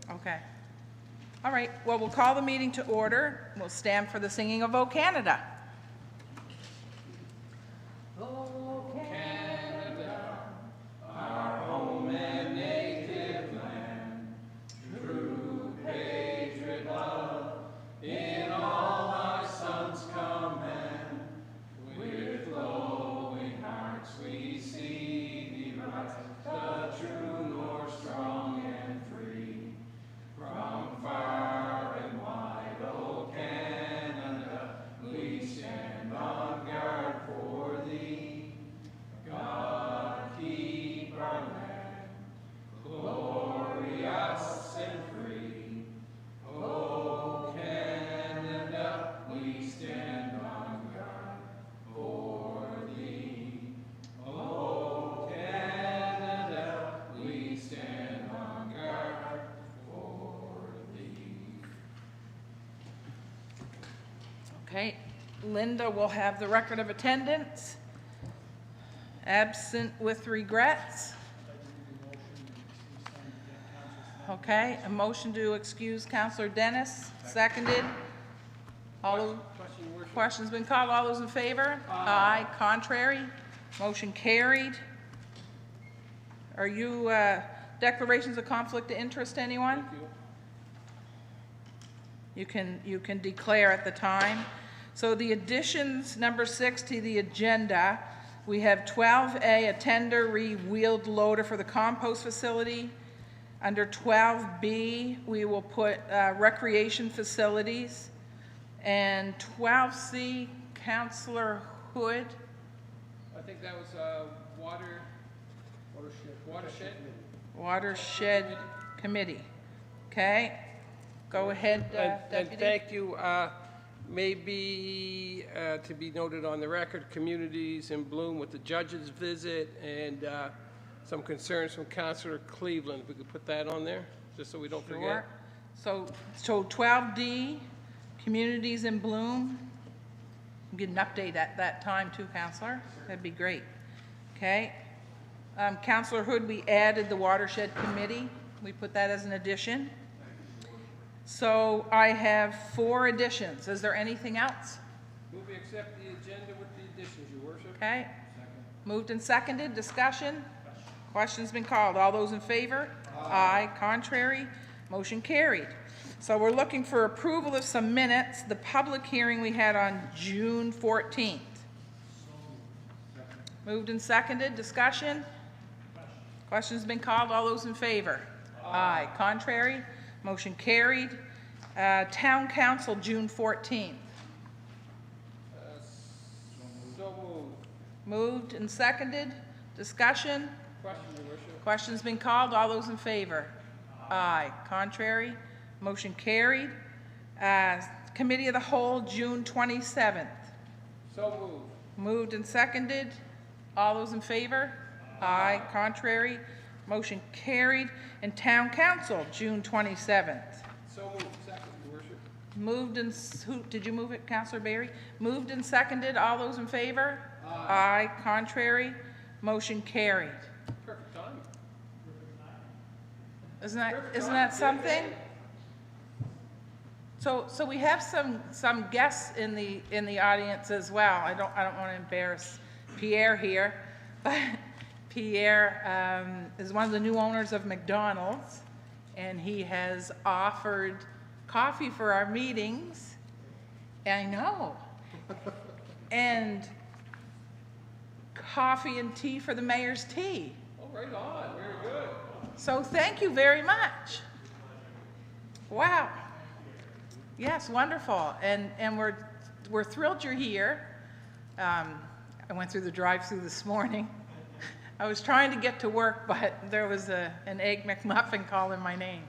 Okay. All right. Well, we'll call the meeting to order. We'll stand for the singing of O Canada. O Canada, our home and native land, true patriot love, in all our sons command. With glowing hearts we see thee rise, the true north, strong and free. From far and wide, O Canada, we stand on guard for thee. God keep our land glorious and free. O Canada, we stand on guard for thee. O Canada, we stand on guard for thee. Okay, Linda will have the record of attendance. Absent with regrets. Okay, a motion to excuse Councillor Dennis, seconded. All those questions been called. All those in favor? Aye. Contrary? Motion carried. Are you declarations of conflict of interest, anyone? You can declare at the time. So the additions, number 6 to the agenda, we have 12A, a tender re-wheeled loader for the compost facility. Under 12B, we will put recreation facilities. And 12C, Councillor Hood. I think that was Watershed Committee. Okay, go ahead, Deputy. And thank you. Maybe to be noted on the record, communities in bloom with the judge's visit and some concerns from Councillor Cleveland. If we could put that on there, just so we don't forget. So 12D, communities in bloom. Get an update at that time too, Councillor. That'd be great. Okay. Councillor Hood, we added the Watershed Committee. We put that as an addition. So I have 4 additions. Is there anything else? Move we accept the agenda with the additions, Your Worship. Okay. Moved and seconded. Discussion? Question's been called. All those in favor? Aye. Contrary? Motion carried. So we're looking for approval of some minutes. The public hearing we had on June 14th. Moved and seconded. Discussion? Question's been called. All those in favor? Aye. Contrary? Motion carried. Town Council, June 14th. So moved. Moved and seconded. Discussion? Question, Your Worship. Question's been called. All those in favor? Aye. Contrary? Motion carried. Committee of the Whole, June 27th. So moved. Moved and seconded. All those in favor? Aye. Contrary? Motion carried. And Town Council, June 27th. So moved. Second, Your Worship. Moved and, who, did you move it, Councillor Barry? Moved and seconded. All those in favor? Aye. Contrary? Motion carried. Perfect time. Isn't that something? So we have some guests in the audience as well. I don't want to embarrass Pierre here, but Pierre is one of the new owners of McDonald's, and he has offered coffee for our meetings. I know, and coffee and tea for the mayor's tea. Oh, right on. Very good. So thank you very much. Wow. Yes, wonderful. And we're thrilled you're here. I went through the drive-thru this morning. I was trying to get to work, but there was an Egg McMuffin calling my name.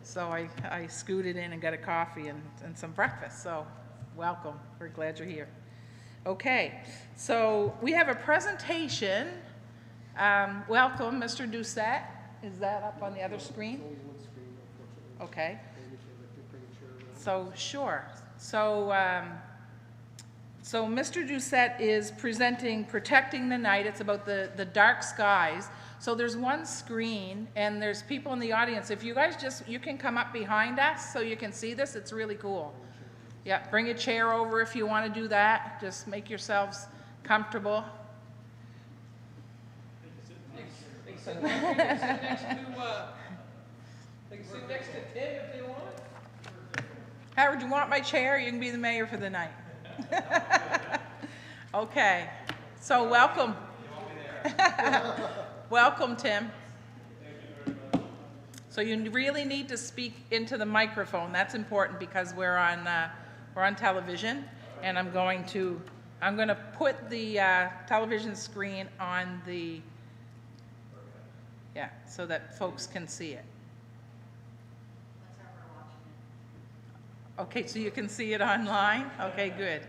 So I scooted in and got a coffee and some breakfast. So welcome. We're glad you're here. Okay, so we have a presentation. Welcome, Mr. Doucette. Is that up on the other screen? Okay. So, sure. So, So Mr. Doucette is presenting Protecting the Night. It's about the dark skies. So there's one screen, and there's people in the audience. If you guys you can come up behind us so you can see this. It's really cool. Yeah, bring a chair over if you want to do that. Just make yourselves comfortable. They can sit next to Tim if they want. Howard, do you want my chair? You can be the mayor for the night. Okay, so welcome. Welcome, Tim. So you really need to speak into the microphone. That's important because we're on television, and I'm going to put the television screen on so that folks can see it. Okay, so you can see it online? Okay, good.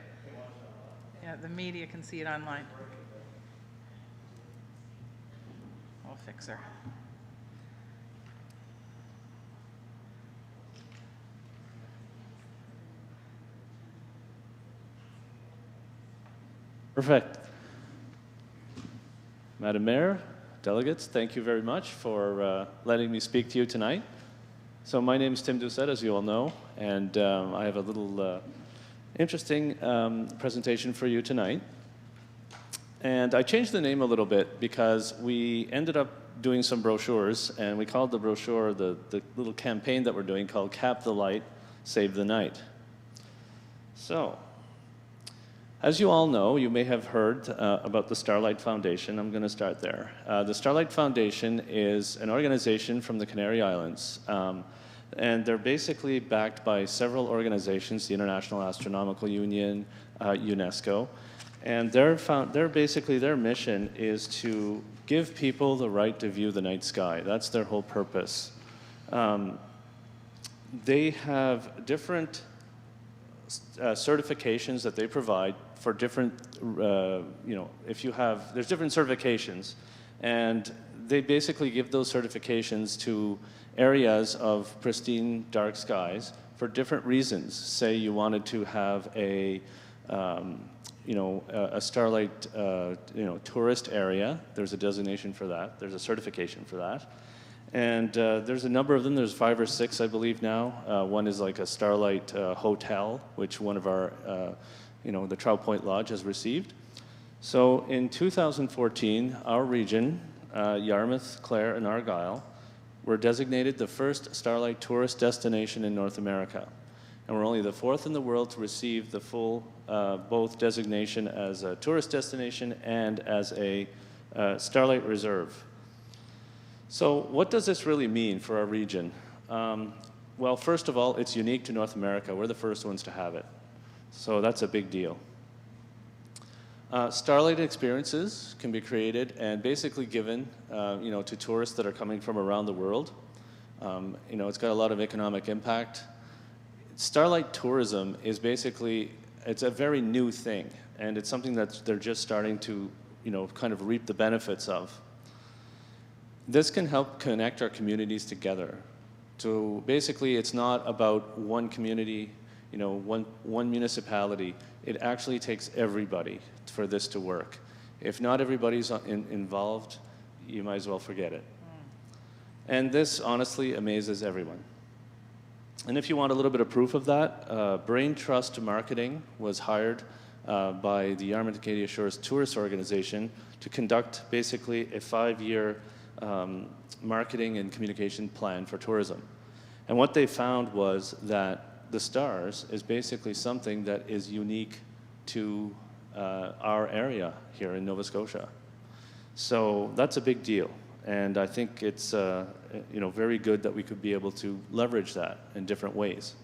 Yeah, the media can see it online. We'll fix her. Perfect. Madam Mayor, delegates, thank you very much for letting me speak to you tonight. So my name is Tim Doucette, as you all know, and I have a little interesting presentation for you tonight. And I changed the name a little bit because we ended up doing some brochures, and we called the brochure, the little campaign that we're doing called Cap the Light, Save the Night. So, as you all know, you may have heard about the Starlight Foundation. I'm going to start there. The Starlight Foundation is an organization from the Canary Islands, and they're basically backed by several organizations, the International Astronomical Union, UNESCO, and their mission is to give people the right to view the night sky. That's their whole purpose. They have different certifications that they provide for different, there's different certifications, and they basically give those certifications to areas of pristine dark skies for different reasons. Say you wanted to have a starlight, tourist area. There's a designation for that. There's a certification for that. And there's a number of them. There's 5 or 6, I believe, now. One is like a Starlight hotel, which one of our, the Trout Point Lodge has received. So in 2014, our region, Yarmouth, Clare, and Argyll, were designated the first Starlight tourist destination in North America. And we're only the 4th in the world to receive the full, both designation as a tourist destination and as a Starlight Reserve. So what does this really mean for our region? Well, first of all, it's unique to North America. We're the first ones to have it. So that's a big deal. Starlight experiences can be created and basically given to tourists that are coming from around the world. It's got a lot of economic impact. Starlight tourism is basically, it's a very new thing, and it's something that they're just starting to kind of reap the benefits of. This can help connect our communities together. So basically, it's not about one community, one municipality. It actually takes everybody for this to work. If not everybody's involved, you might as well forget it. And this honestly amazes everyone. And if you want a little bit of proof of that, Brain Trust Marketing was hired by the Yarmouth Acadia Shores Tourist Organization to conduct basically a 5-year marketing and communication plan for tourism. And what they found was that the stars is basically something that is unique to our area here in Nova Scotia. So that's a big deal. And I think it's very good that we could be able to leverage that in different ways.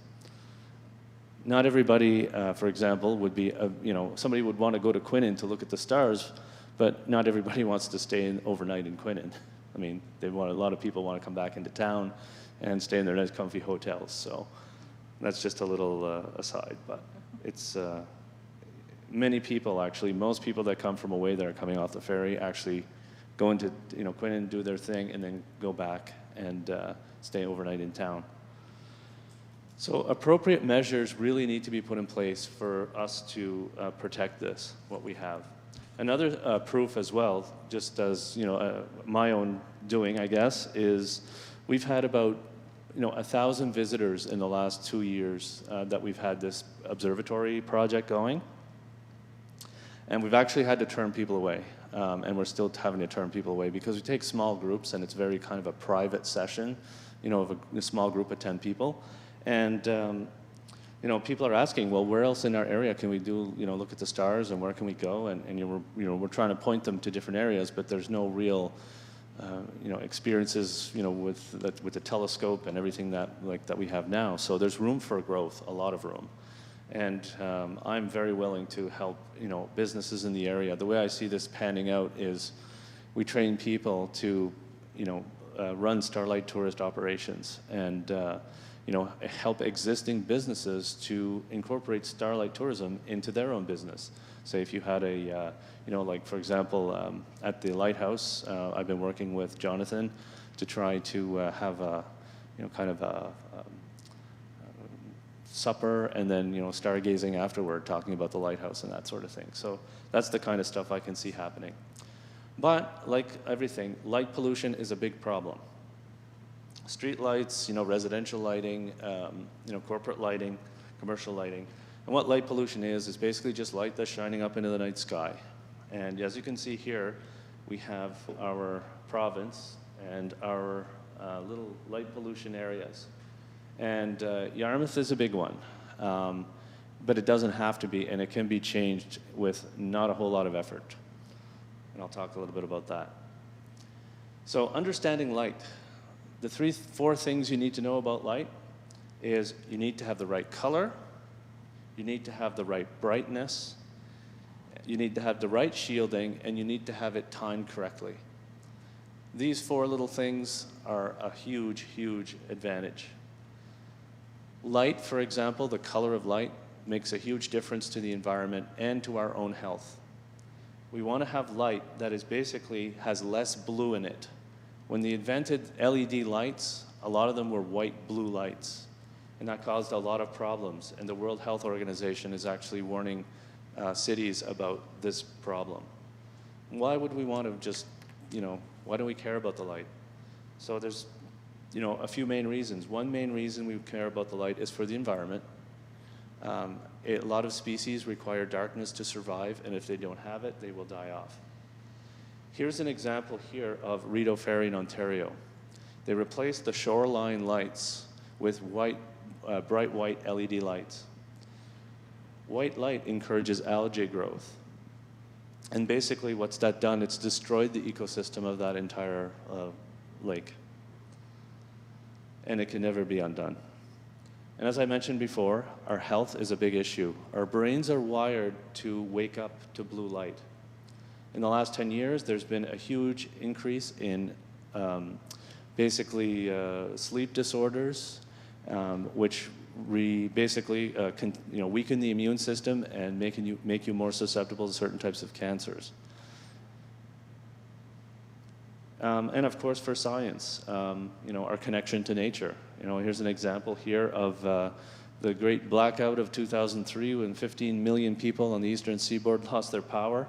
Not everybody, for example, would be, somebody would want to go to Quinnen to look at the stars, but not everybody wants to stay overnight in Quinnen. I mean, a lot of people want to come back into town and stay in their nice comfy hotels. So that's just a little aside, but it's many people actually, most people that come from away that are coming off the ferry actually go into Quinnen, do their thing, and then go back and stay overnight in town. So appropriate measures really need to be put in place for us to protect this, what we have. Another proof as well, just as my own doing, I guess, is we've had about 1,000 visitors in the last 2 years that we've had this observatory project going. And we've actually had to turn people away. And we're still having to turn people away because we take small groups and it's very kind of a private session, of a small group of 10 people. And people are asking, well, where else in our area can we do, look at the stars and where can we go? And we're trying to point them to different areas, but there's no real experiences, with the telescope and everything that we have now. So there's room for growth, a lot of room. And I'm very willing to help, businesses in the area. The way I see this panning out is we train people to, run Starlight tourist operations and, help existing businesses to incorporate Starlight Tourism into their own business. Say if you had a, like for example, at the lighthouse, I've been working with Jonathan to try to have a, kind of a supper and then, stargazing afterward, talking about the lighthouse and that sort of thing. So that's the kind of stuff I can see happening. But like everything, light pollution is a big problem. Street lights, residential lighting, corporate lighting, commercial lighting. And what light pollution is basically just light that's shining up into the night sky. And as you can see here, we have our province and our little light pollution areas. And Yarmouth is a big one, but it doesn't have to be, and it can be changed with not a whole lot of effort. And I'll talk a little bit about that. So understanding light. The 4 things you need to know about light is you need to have the right color, you need to have the right brightness, you need to have the right shielding, and you need to have it timed correctly. These 4 little things are a huge, huge advantage. Light, for example, the color of light makes a huge difference to the environment and to our own health. We want to have light that is basically has less blue in it. When they invented LED lights, a lot of them were white blue lights, and that caused a lot of problems. And the World Health Organization is actually warning cities about this problem. Why would we want to just, why don't we care about the light? So there's, a few main reasons. One main reason we care about the light is for the environment. A lot of species require darkness to survive, and if they don't have it, they will die off. Here's an example here of Rideau Ferry in Ontario. They replaced the shoreline lights with bright white LED lights. White light encourages algae growth. And basically what's that done? It's destroyed the ecosystem of that entire lake. And it can never be undone. And as I mentioned before, our health is a big issue. Our brains are wired to wake up to blue light. In the last 10 years, there's been a huge increase in basically sleep disorders, which basically weaken the immune system and make you more susceptible to certain types of cancers. And of course, for science, our connection to nature. Here's an example here of the great blackout of 2003 when 15 million people on the eastern seaboard lost their power.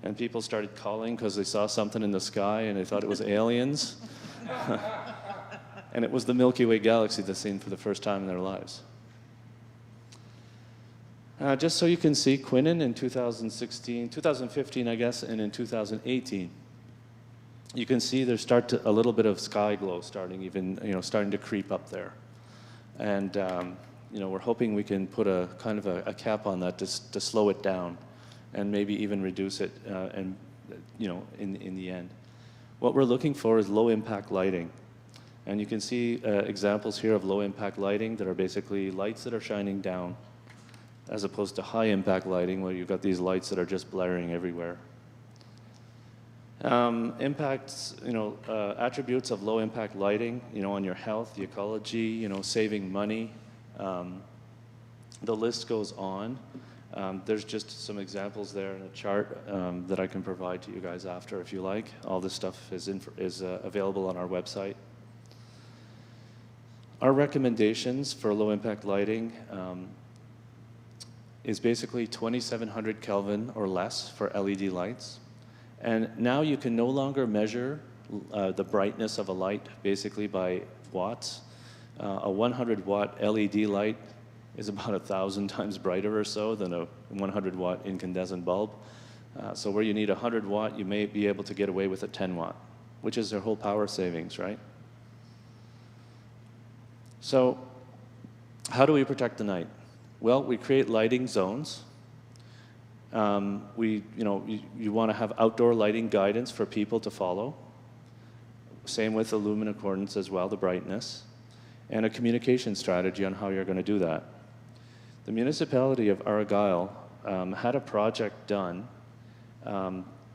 And people started calling because they saw something in the sky and they thought it was aliens. And it was the Milky Way galaxy they've seen for the first time in their lives. Just so you can see, Quinnen in 2015, I guess, and in 2018, you can see there's a little bit of sky glow starting to creep up there. And we're hoping we can put a kind of a cap on that to slow it down and maybe even reduce it in the end. What we're looking for is low impact lighting. And you can see examples here of low impact lighting that are basically lights that are shining down as opposed to high impact lighting where you've got these lights that are just blaring everywhere. Impacts, attributes of low impact lighting, on your health, the ecology, saving money. The list goes on. There's just some examples there in a chart that I can provide to you guys after if you like. All this stuff is available on our website. Our recommendations for low-impact lighting is basically 2700 Kelvin or less for LED lights. And now you can no longer measure the brightness of a light basically by watts. A 100-watt LED light is about 1,000 times brighter or so than a 100-watt incandescent bulb. So where you need a 100-watt, you may be able to get away with a 10-watt, which is their whole power savings, right? So how do we protect the night? Well, we create lighting zones. You want to have outdoor lighting guidance for people to follow. Same with the lumen accordance as well, the brightness, and a communication strategy on how you're going to do that. The municipality of Argyle had a project done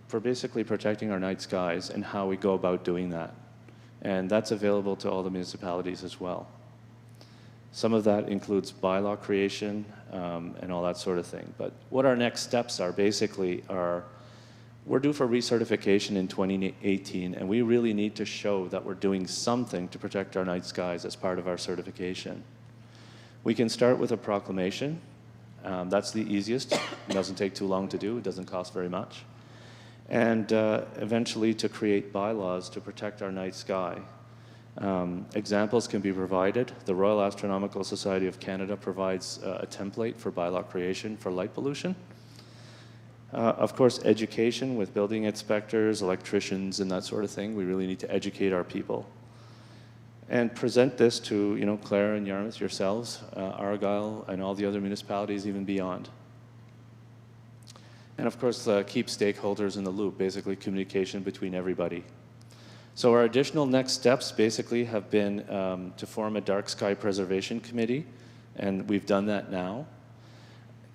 for basically protecting our night skies and how we go about doing that. And that's available to all the municipalities as well. Some of that includes bylaw creation and all that sort of thing. But what our next steps are basically are, we're due for recertification in 2018, and we really need to show that we're doing something to protect our night skies as part of our certification. We can start with a proclamation. That's the easiest. It doesn't take too long to do. It doesn't cost very much. And eventually to create bylaws to protect our night sky. Examples can be provided. The Royal Astronomical Society of Canada provides a template for bylaw creation for light pollution. Of course, education with building inspectors, electricians, and that sort of thing. We really need to educate our people. And present this to, Clare and Yarmouth, yourselves, Argyle, and all the other municipalities even beyond. And of course, keep stakeholders in the loop, basically communication between everybody. So our additional next steps basically have been to form a dark sky preservation committee, and we've done that now.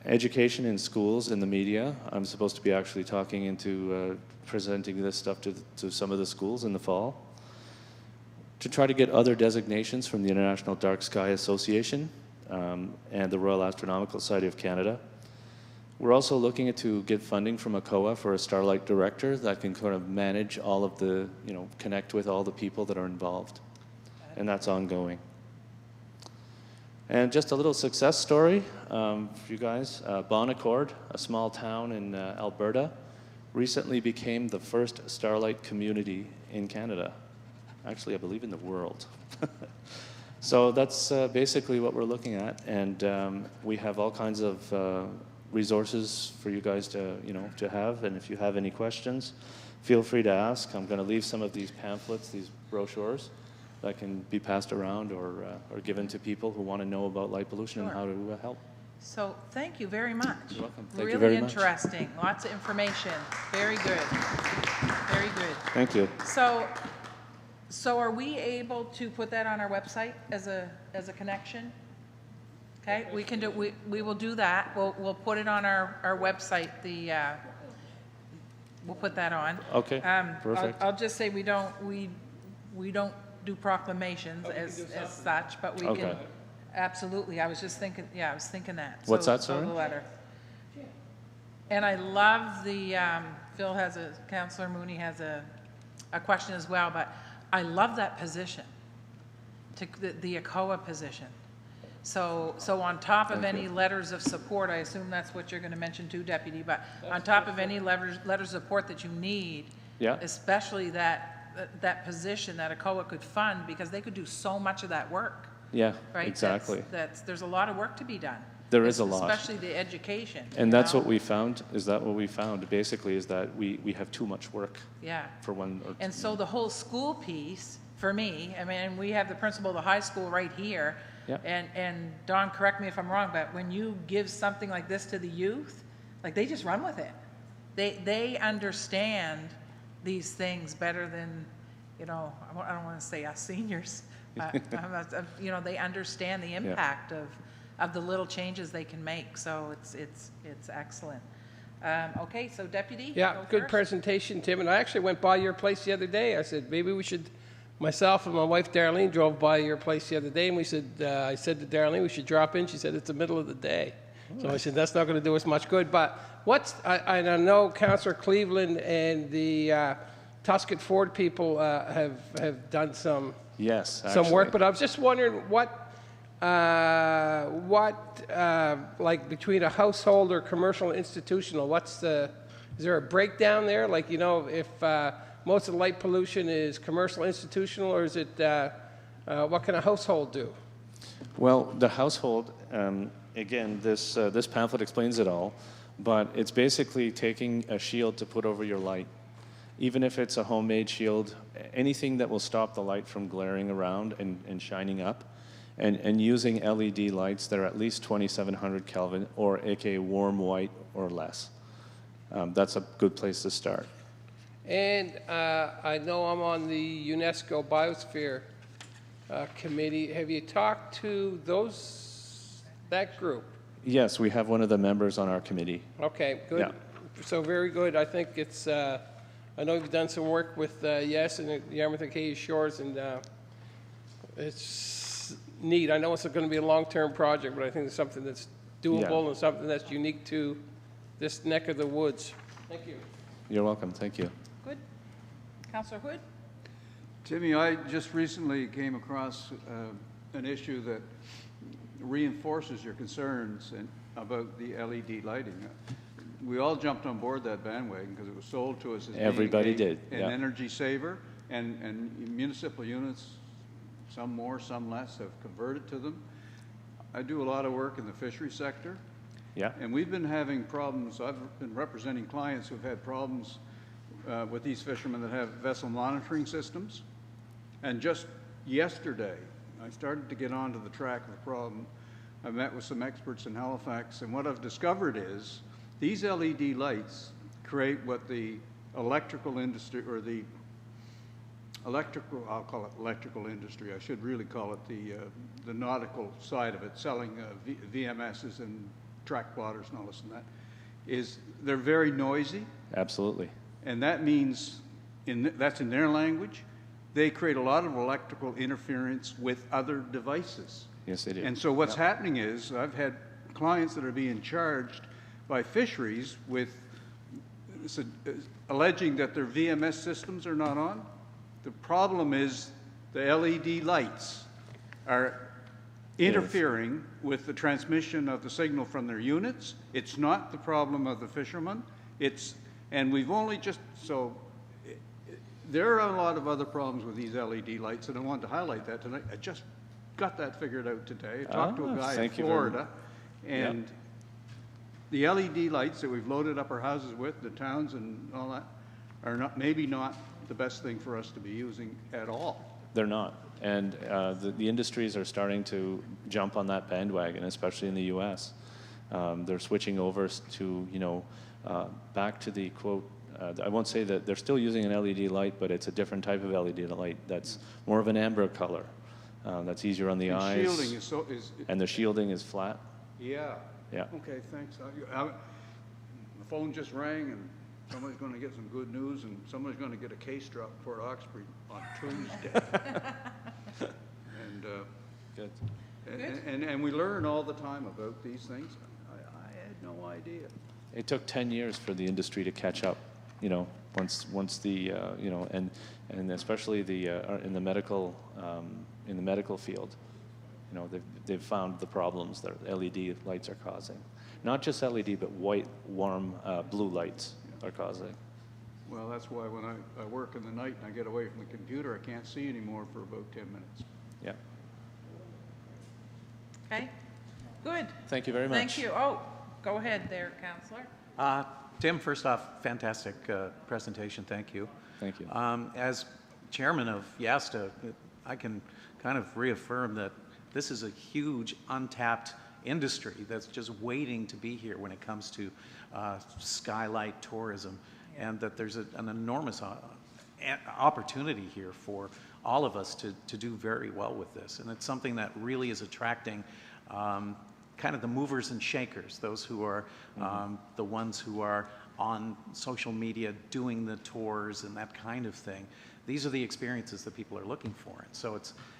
Education in schools and the media. I'm supposed to be actually talking into presenting this stuff to some of the schools in the fall. To try to get other designations from the International Dark Sky Association and the Royal Astronomical Society of Canada. We're also looking to get funding from ACOA for a Starlight director that can kind of manage all of the, connect with all the people that are involved. And that's ongoing. And just a little success story for you guys. Bon Accord, a small town in Alberta, recently became the first Starlight community in Canada. Actually, I believe in the world. So that's basically what we're looking at. And we have all kinds of resources for you guys to have. And if you have any questions, feel free to ask. I'm going to leave some of these pamphlets, these brochures, that can be passed around or given to people who want to know about light pollution and how to help. So thank you very much. You're welcome. Thank really you very much. Interesting. Lots of information. Very good. Very good. Thank you. So are we able to put that on our website as a connection? Okay, we can do. We will do that. We'll put it on our website. We'll put that on. Okay. Perfect. I'll just say we don't do proclamations as such, but we can. Absolutely. I was just thinking. Yeah, I was thinking that. What's that, sorry? The letter. And I love the. Councillor Mooney has a question as well, but I love that position, the ACOA position. So on top of any letters of support, I assume that's what you're going to mention too, Deputy, but on top of any letters of support that you need, especially that position that ACOA could fund, because they could do so much of that work. Yeah, right? Exactly. There's a lot of work to be done. There is a lot. Especially the education. And that's what we found, basically, is that we have too much work. Yeah. For one or two. And so the whole school piece, for me, I mean, we have the principal of the high school right here. Yeah. And Don, correct me if I'm wrong, but when you give something like this to the youth, like they just run with it. They understand these things better than, I don't want to say us seniors, but, they understand the impact of the little changes they can make. So it's excellent. Okay, so Deputy? Yeah, good presentation, Tim. And I actually went by your place the other day. I said, maybe we should, myself and my wife Darlene drove by your place the other day, and I said to Darlene, we should drop in. She said, it's the middle of the day. So I said, that's not going to do us much good. But I know Councillor Cleveland and the Tuscan Ford people have done some Yes, some work, actually. but I was just wondering like between a household or commercial institutional, is there a breakdown there? Like, you know, if most of the light pollution is commercial institutional, or is it, what can a household do? Well, the household, again, this pamphlet explains it all, but it's basically taking a shield to put over your light. Even if it's a homemade shield, anything that will stop the light from glaring around and shining up, and using LED lights that are at least 2700 Kelvin, or aka warm white or less. That's a good place to start. And I know I'm on the UNESCO Biosphere Committee. Have you talked to that group? Yes, we have one of the members on our committee. Okay, good. Yeah. So very good. I think it's, I know you've done some work with Yes and the Yarmouth Acadia Shores, and it's neat. I know it's going to be a long-term project, but I think it's something that's doable and something that's unique to this neck of the woods. Thank you. You're welcome. Thank you. Good. Councillor Hood? Timmy, I just recently came across an issue that reinforces your concerns about the LED lighting. We all jumped on board that bandwagon because it was sold to us as Everybody being did, an energy saver, and municipal units, some more, some less, have converted to them. I do a lot of work in the fishery sector. Yeah. And we've been having problems. I've been representing clients who've had problems with these fishermen that have vessel monitoring systems. And just yesterday, I started to get onto the track of the problem. I met with some experts in Halifax, and what I've discovered is these LED lights create what the electrical industry, or the electrical, I'll call it electrical industry. I should really call it the nautical side of it, selling VMSs and track plotters and all this and that, is they're very noisy. Absolutely. And that means, that's in their language, they create a lot of electrical interference with other devices. Yes, they do. And so what's happening is, I've had clients that are being charged by fisheries with alleging that their VMS systems are not on. The problem is the LED lights are interfering with the transmission of the signal from their units. It's not the problem of the fishermen. And we've only just, there are a lot of other problems with these LED lights, and I wanted to highlight that tonight. I just got that figured out today. I talked to a guy in Florida, and the LED lights that we've loaded up our houses with, the towns and all that, are maybe not the best thing for us to be using at all. They're not. And the industries are starting to jump on that bandwagon, especially in the U.S. They're switching over to, back to the quote, I won't say that they're still using an LED light, but it's a different type of LED light that's more of an amber color. That's easier on the eyes. Shielding is and the shielding is flat. Yeah. Yeah. Okay, thanks. The phone just rang, and somebody's going to get some good news, and somebody's going to get a case drop for Oxford on Tuesday. And Good. and we learn all the time about these things. I had no idea. It took 10 years for the industry to catch up, once the, and especially in the medical field, they've found the problems that LED lights are causing. Not just LED, but white, warm, blue lights are causing. Well, that's why when I work in the night and I get away from the computer, I can't see anymore for about 10 minutes. Yeah. Okay, good. Thank you very much. Thank you. Oh, go ahead there, Councillor. Tim, first off, fantastic presentation. Thank you. Thank you. As chairman of YASTA, I can kind of reaffirm that this is a huge untapped industry that's just waiting to be here when it comes to skylight tourism, and that there's an enormous opportunity here for all of us to do very well with this. And it's something that really is attracting kind of the movers and shakers, those who are the ones who are on social media doing the tours and that kind of thing. These are the experiences that people are looking for. And so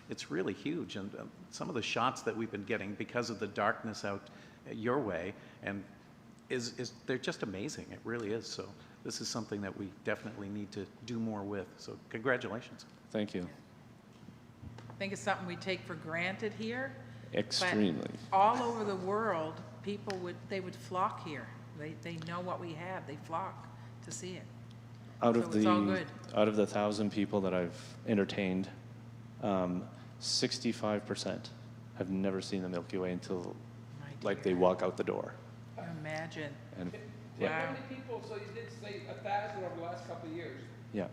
it's really huge. And some of the shots that we've been getting because of the darkness out your way, and they're just amazing. It really is. So this is something that we definitely need to do more with. So congratulations. Thank you. I think it's something we take for granted here. Extremely. But all over the world, people would flock here. They know what we have. They flock to see it. Out So of it's all good. out of the 1,000 people that I've entertained, 65% have never seen the Milky Way until My like dear. they walk out the door. Imagine. And How Wow. many people, so you did say 1,000 over the last couple of years. yeah,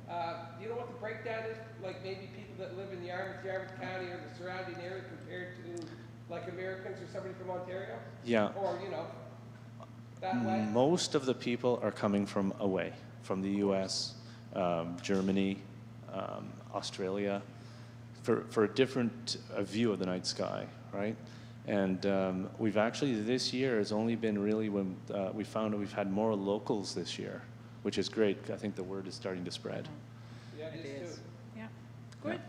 Do you know what the breakdown is? Like maybe people that live in the Yarmouth County or the surrounding area compared to like Americans or somebody from Ontario? yeah. Or, that way? Most of the people are coming from away, from the U.S., Germany, Australia, for a different view of the night sky, right? And we've actually, this year has only been really when we found that we've had more locals this year, which is great. I think the word is starting to spread. Yeah, It it is is. too. Yeah. Good.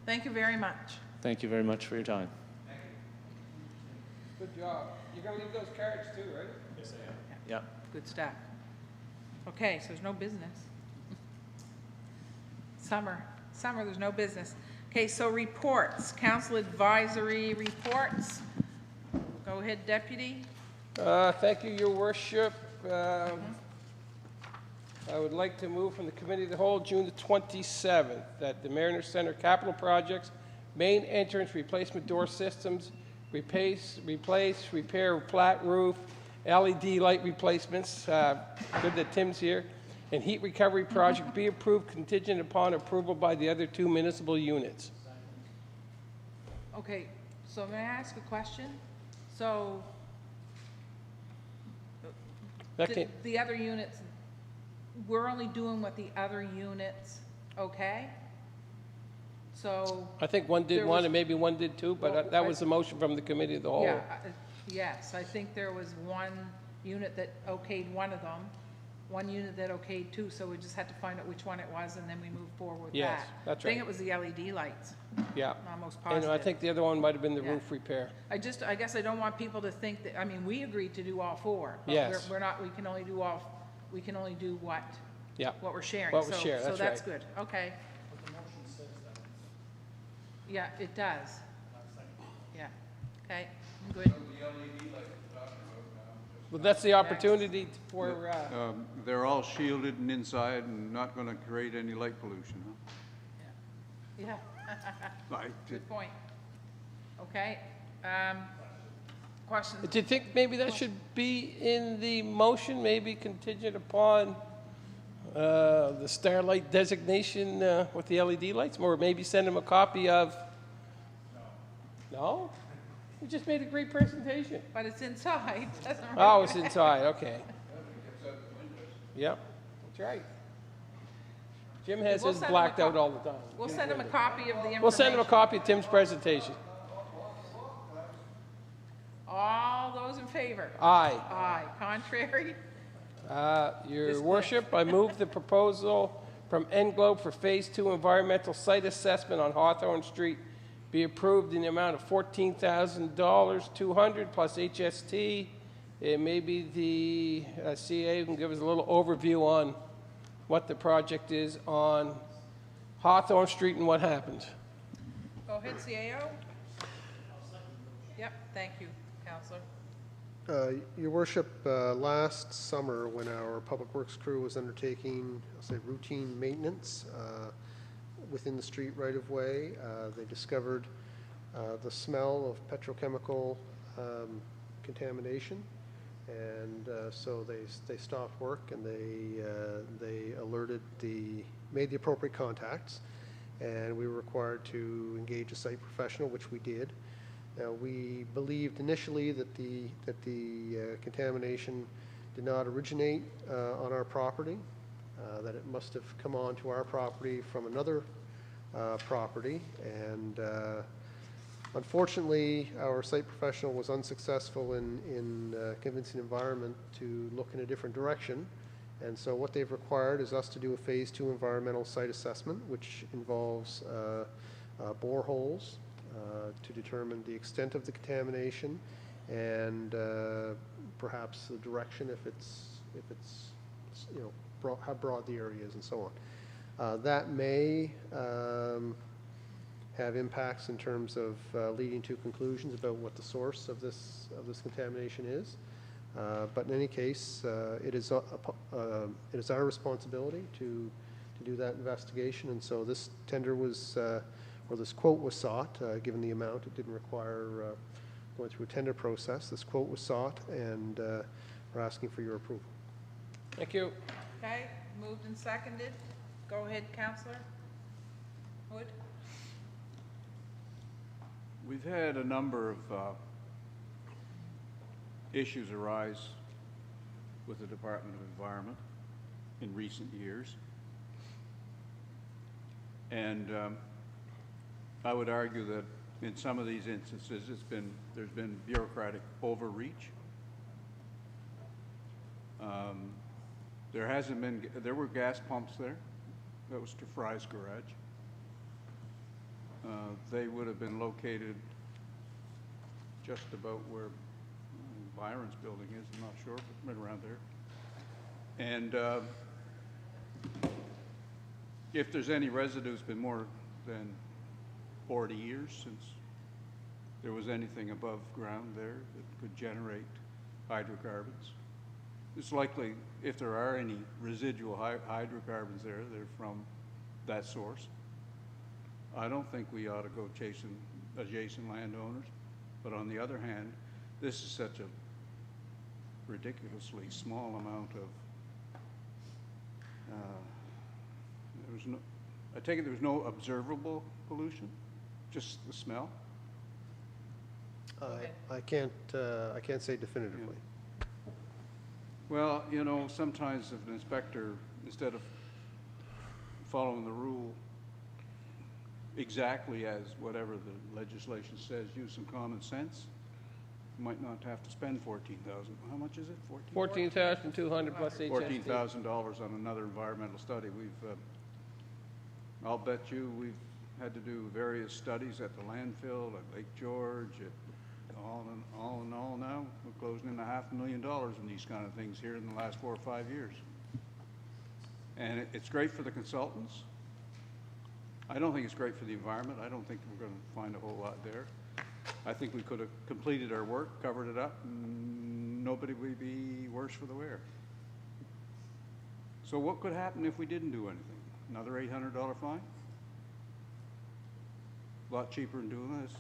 Thank you very much. Thank you very much for your time. Good job. You're gonna leave those cards too, right? Yeah. Good stuff. Okay, so there's no business. Summer, there's no business. Okay, so reports, council advisory reports. Go ahead, deputy. Thank you, your worship. I would like to move from the committee of the whole, June the 27th, that the Mariner Center capital projects, main entrance replacement door systems, replace, repair flat roof, LED light replacements, good that Tim's here, and heat recovery project be approved contingent upon approval by the other two municipal units. Okay, so may I ask a question? So, That came, the other units, we're only doing what the other units, okay? So, I think one did There one was- and maybe one did two, but Well, that was the motion from the committee of the whole. yeah, yes, I think there was one unit that okayed one of them, one unit that okayed two, so we just had to find out which one it was, and then we moved forward with that. Yes, that's I think right. it was the LED lights, Yeah. I'm almost And positive. I think the other one might have been the Yeah. roof repair. I guess I don't want people to think that, I mean, we agreed to do all four. But Yes. we're not, we can only do what, Yeah. what we're sharing. What we So- share, that's So that's right. good, okay. Yeah, it does. Yeah, okay, I'm good. But that's the opportunity for, They're all shielded and inside and not going to create any light pollution, huh? Yeah, Right. good point. Okay, questions? do you think maybe that should be in the motion, maybe contingent upon the Starlight designation with the LED lights? Or maybe send them a copy of? No? You just made a great presentation. But it's inside, doesn't Oh, it's inside, okay. Yep, that's right. Jim has We'll his send him a blacked out cop- all the time. We'll send them a copy of the information. We'll send him a copy of Tim's presentation. All those in favor? Aye. Aye. Contrary? Your Just worship, I move the proposal from Englobe for Phase 2 environmental site assessment on Hawthorne Street be approved in the amount of $14,000, $200 plus HST. And maybe the CA can give us a little overview on what the project is on Hawthorne Street and what happens. Go ahead, CAO. Yep, thank you, Counselor. Your worship, last summer when our public works crew was undertaking, I'll say, routine maintenance within the street right-of-way, they discovered the smell of petrochemical contamination, and so they stopped work and they alerted made the appropriate contacts, and we were required to engage a site professional, which we did. Now, we believed initially that the contamination did not originate on our property, that it must have come onto our property from another property, and unfortunately, our site professional was unsuccessful in convincing environment to look in a different direction. And so what they've required is us to do a Phase 2 environmental site assessment, which involves boreholes to determine the extent of the contamination and perhaps the direction if it's how broad the area is and so on. That may have impacts in terms of leading to conclusions about what the source of this contamination is. But in any case, it is our responsibility to do that investigation, and so this tender was, or this quote was sought, given the amount. It didn't require going through a tender process. This quote was sought, and we're asking for your approval. Thank you. Okay, moved and seconded. Go ahead, Councillor Wood. We've had a number of issues arise with the Department of Environment in recent years. And I would argue that in some of these instances, there's been bureaucratic overreach. There were gas pumps there. That was to Fry's garage. They would have been located just about where Byron's building is, I'm not sure, but right around there. And if there's any residue, it's been more than 40 years since there was anything above ground there that could generate hydrocarbons. It's likely, if there are any residual hydrocarbons there, they're from that source. I don't think we ought to go chasing adjacent landowners, but on the other hand, this is such a ridiculously small amount of, I take it there was no observable pollution, just the smell? I can't say definitively. Yeah. Well, you know, sometimes if an inspector, instead of following the rule exactly as whatever the legislation says, use some common sense, you might not have to spend $14,000. How much is it? 14,200 plus HST. $14,000 on another environmental study. I'll bet you we've had to do various studies at the landfill, at Lake George, all in all now, we're closing in $500,000 in these kind of things here in the last 4 or 5 years. And it's great for the consultants. I don't think it's great for the environment. I don't think we're going to find a whole lot there. I think we could have completed our work, covered it up, and nobody would be worse for the wear. So what could happen if we didn't do anything? Another $800 fine? A lot cheaper than doing this.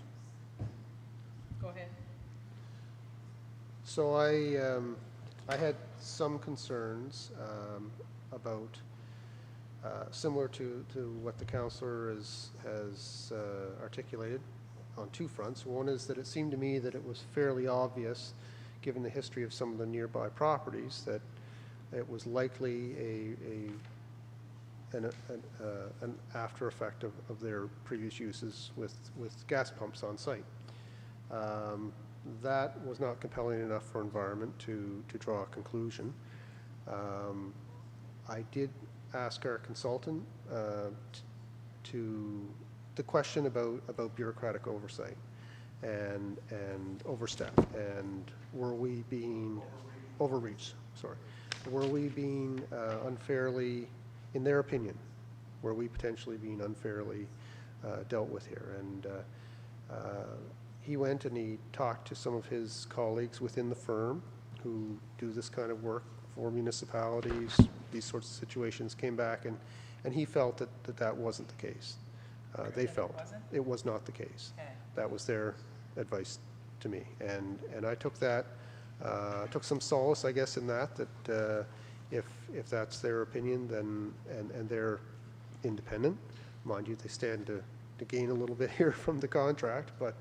Go ahead. So I had some concerns about, similar to what the councillor has articulated on two fronts. One is that it seemed to me that it was fairly obvious, given the history of some of the nearby properties, that it was likely an after effect of their previous uses with gas pumps on site. That was not compelling enough for environment to draw a conclusion. I did ask our consultant to the question about bureaucratic oversight and overstep, and were we being overreach? Sorry, were we being unfairly, in their opinion, were we potentially being unfairly dealt with here? And he went and he talked to some of his colleagues within the firm who do this kind of work for municipalities, these sorts of situations, came back, and he felt that wasn't the case. They felt it was not the case. Okay. That was their advice to me, and I took that, took some solace, I guess, in that if that's their opinion, then and they're independent, mind you, they stand to gain a little bit here from the contract, but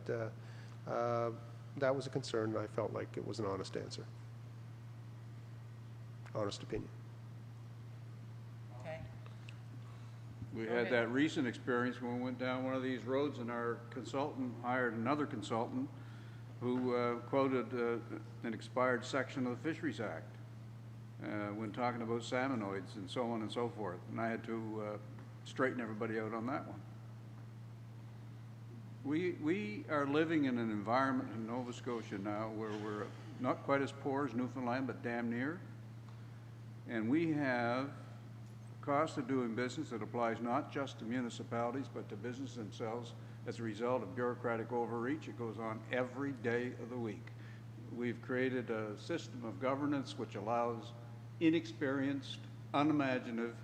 that was a concern, and I felt like it was an honest answer, honest opinion. Okay. We Go had ahead. that recent experience when we went down one of these roads, and our consultant hired another consultant who quoted an expired section of the Fisheries Act when talking about salmonoids and so on and so forth. And I had to straighten everybody out on that one. We are living in an environment in Nova Scotia now where we're not quite as poor as Newfoundland, but damn near. And we have cost of doing business that applies not just to municipalities, but to business themselves as a result of bureaucratic overreach. It goes on every day of the week. We've created a system of governance which allows inexperienced, unimaginative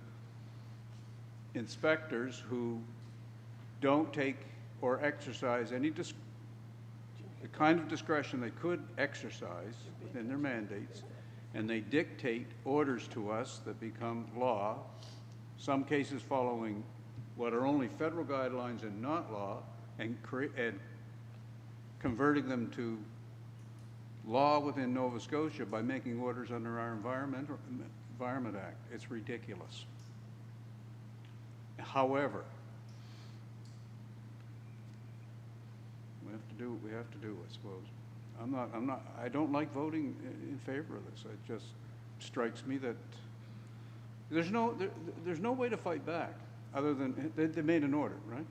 inspectors who don't take or exercise any the kind of discretion they could exercise within their mandates, and they dictate orders to us that become law, some cases following what are only federal guidelines and not law, and converting them to law within Nova Scotia by making orders under our Environment Act. It's ridiculous. However, we have to do what we have to do, I suppose. I don't like voting in favor of this. It just strikes me that there's no way to fight back other than they made an order, right?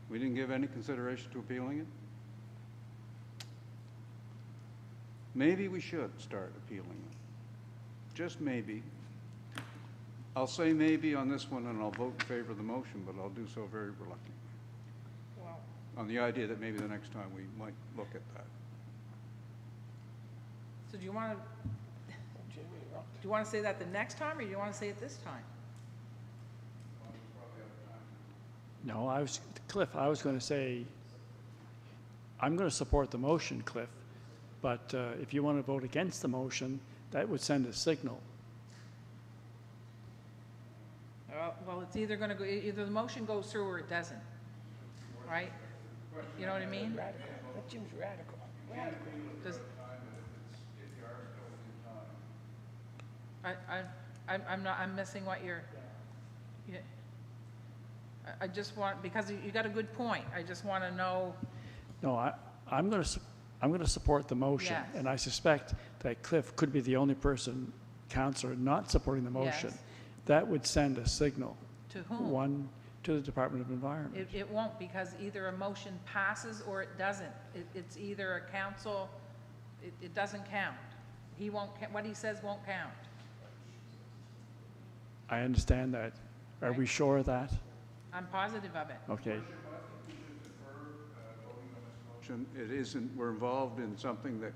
We didn't give any consideration to appealing it. Maybe we should start appealing it. Just maybe. I'll say maybe on this one, and I'll vote in favor of the motion, but I'll do so very reluctantly. Well, On the idea that maybe the next time we might look at that. so do you want to say that the next time, or do you want to say it this time? No, Cliff, I was going to say, I'm going to support the motion, Cliff, but if you want to vote against the motion, that would send a signal. Well, it's either going to go, either the motion goes through or it doesn't, right? You know what I mean? Radical. That Jim's radical. Radical. Does, I'm missing what you're, yeah. I just want, because you got a good point, I just want to know. No, I'm going to support the motion, Yes. and I suspect that Cliff could be the only person, councillor, not supporting the motion. Yes. That would send a signal. To whom? One, to the Department of Environment. It won't, because either a motion passes or it doesn't. It's either a council, it doesn't count. He won't, what he says won't count. I understand that. Are we sure of that? I'm positive of it. Okay. It isn't, we're involved in something that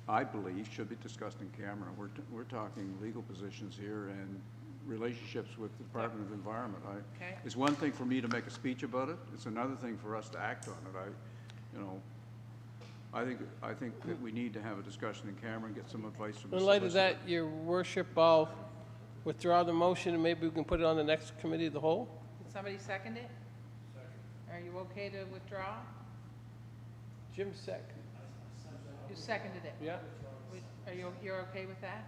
I believe should be discussed in camera. We're talking legal positions here and relationships with the Department of Environment. Okay. It's one thing for me to make a speech about it. It's another thing for us to act on it. I think that we need to have a discussion in camera and get some advice from the In light of solicitor. that, Your Worship, I'll withdraw the motion, and maybe we can put it on the next committee of the whole? Did somebody second it? Are you okay to withdraw? Jim second. You seconded it? Yeah. You're okay with that?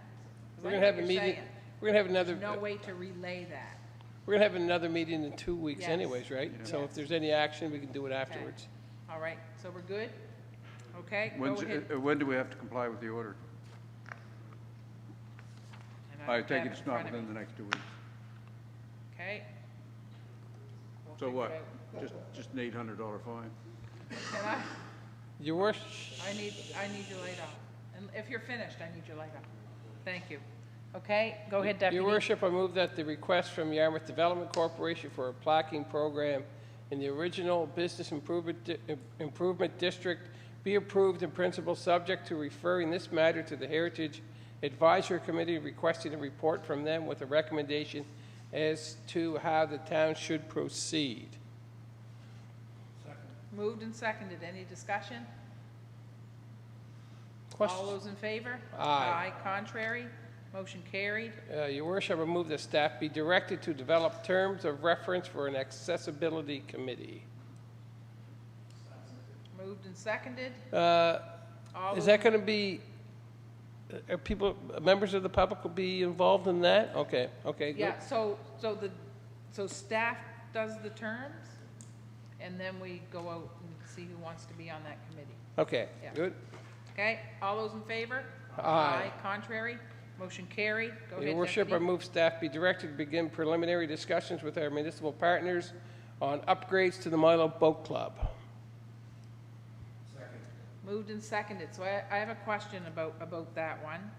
'Cause We're I gonna know have what a you're meeting, saying. we're gonna have another, There's no way to relay that. we're gonna have another meeting in 2 weeks Yes. anyways, right? So if there's any action, we can do it afterwards. All right, so we're good? Okay, go ahead. When do we have to comply with the order? And I don't take have it it's in not front of within me. the next 2 weeks. Okay. We'll So figure what? it out. Just an $800 fine? And Your Worship, I need your light off. And if you're finished, I need your light off. Thank you. Okay, go ahead, Deputy. Your Worship, I move that the request from Yarmouth Development Corporation for a plaquing program in the original Business Improvement District be approved in principle, subject to referring this matter to the Heritage Advisory Committee, requesting a report from them with a recommendation as to how the town should proceed. Moved and seconded. Any discussion? All Questions? those in favor? Aye. Contrary? Motion carried. Your Worship, I move that staff be directed to develop terms of reference for an accessibility committee. Moved and seconded. Is All those that going to be, are people, members of the public will be involved in that? Okay, okay, good. Yeah, so staff does the terms, and then we go out and see who wants to be on that committee. Okay, Yeah. good. Okay, all those in favor? Aye. Contrary? Motion carried. Go Your ahead, Worship, I Deputy. move staff be directed to begin preliminary discussions with our municipal partners on upgrades to the Milo Boat Club. Moved and seconded. So I have a question about that one.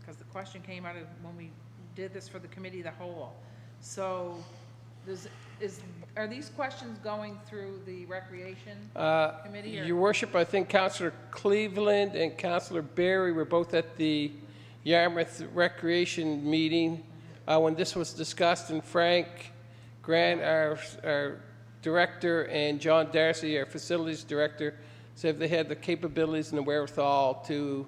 because the question came out of when we did this for the committee of the whole. So are these questions going through the recreation committee? Or? Your worship, I think Councillor Cleveland and Councillor Barry were both at the Yarmouth Recreation meeting when this was discussed, and Frank Grant, our director, and John Darcy, our facilities director, said they had the capabilities and the wherewithal to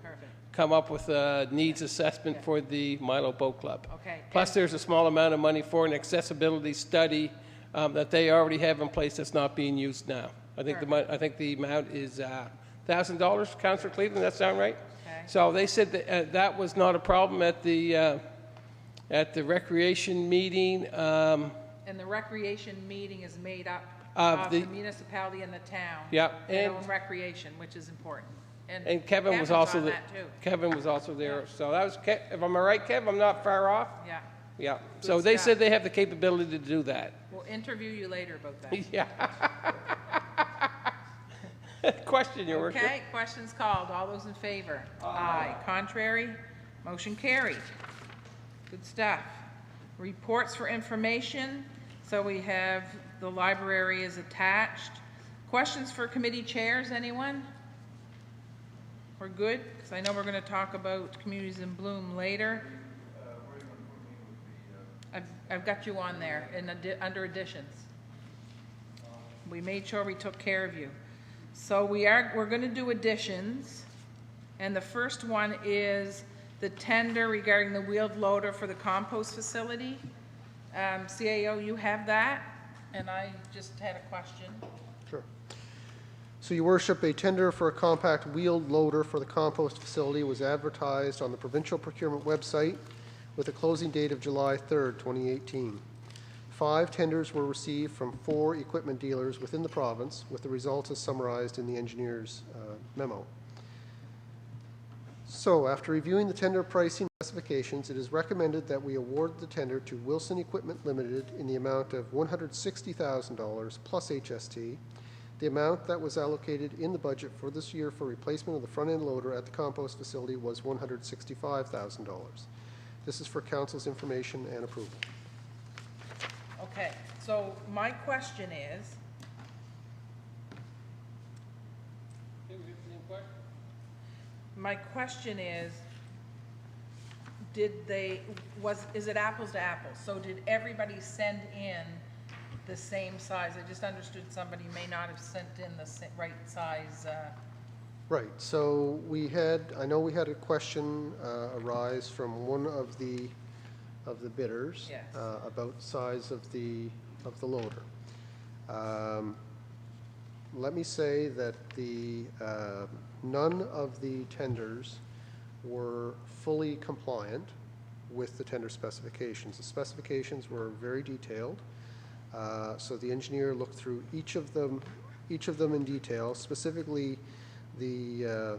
come up with a needs assessment for the Milo Boat Club. Okay. Plus, there's a small amount of money for an accessibility study that they already have in place that's not being used now. I think the amount is $1,000, Councillor Cleveland. That sound right? Okay. So they said that that was not a problem at the recreation meeting. And the recreation meeting is made up of the municipality and the town. Yeah, Their own recreation, which is important. And Kevin was also there. Kevin was also there. Yeah. So that was, if I'm right, Kev, I'm not far off. Yeah. Yeah. So they said they have the capability to do that. We'll interview you later about that. Yeah. Question, Your Worship. Okay, questions called. All those in favor? Aye. Contrary? Motion carried. Good stuff. Reports for information. So we have the library is attached. Questions for committee chairs, anyone? We're good? Because I know we're going to talk about Communities in Bloom later. I've got you on there in under additions. We made sure we took care of you. So we're going to do additions, and the first one is the tender regarding the wheeled loader for the compost facility. CAO, you have that, and I just had a question. Sure. So, Your Worship, a tender for a compact wheeled loader for the compost facility was advertised on the provincial procurement website with a closing date of July 3rd, 2018. 5 tenders were received from 4 equipment dealers within the province, with the results as summarized in the engineer's memo. So, after reviewing the tender pricing specifications, it is recommended that we award the tender to Wilson Equipment Limited in the amount of $160,000 plus HST. The amount that was allocated in the budget for this year for replacement of the front-end loader at the compost facility was $165,000. This is for Council's information and approval. Okay, so my question is, is it apples to apples? So did everybody send in the same size? I just understood somebody may not have sent in the right size. Right, so I know we had a question arise from one of the bidders. Yes. About size of the loader. Let me say that none of the tenders were fully compliant with the tender specifications. The specifications were very detailed, so the engineer looked through each of them in detail. Specifically, the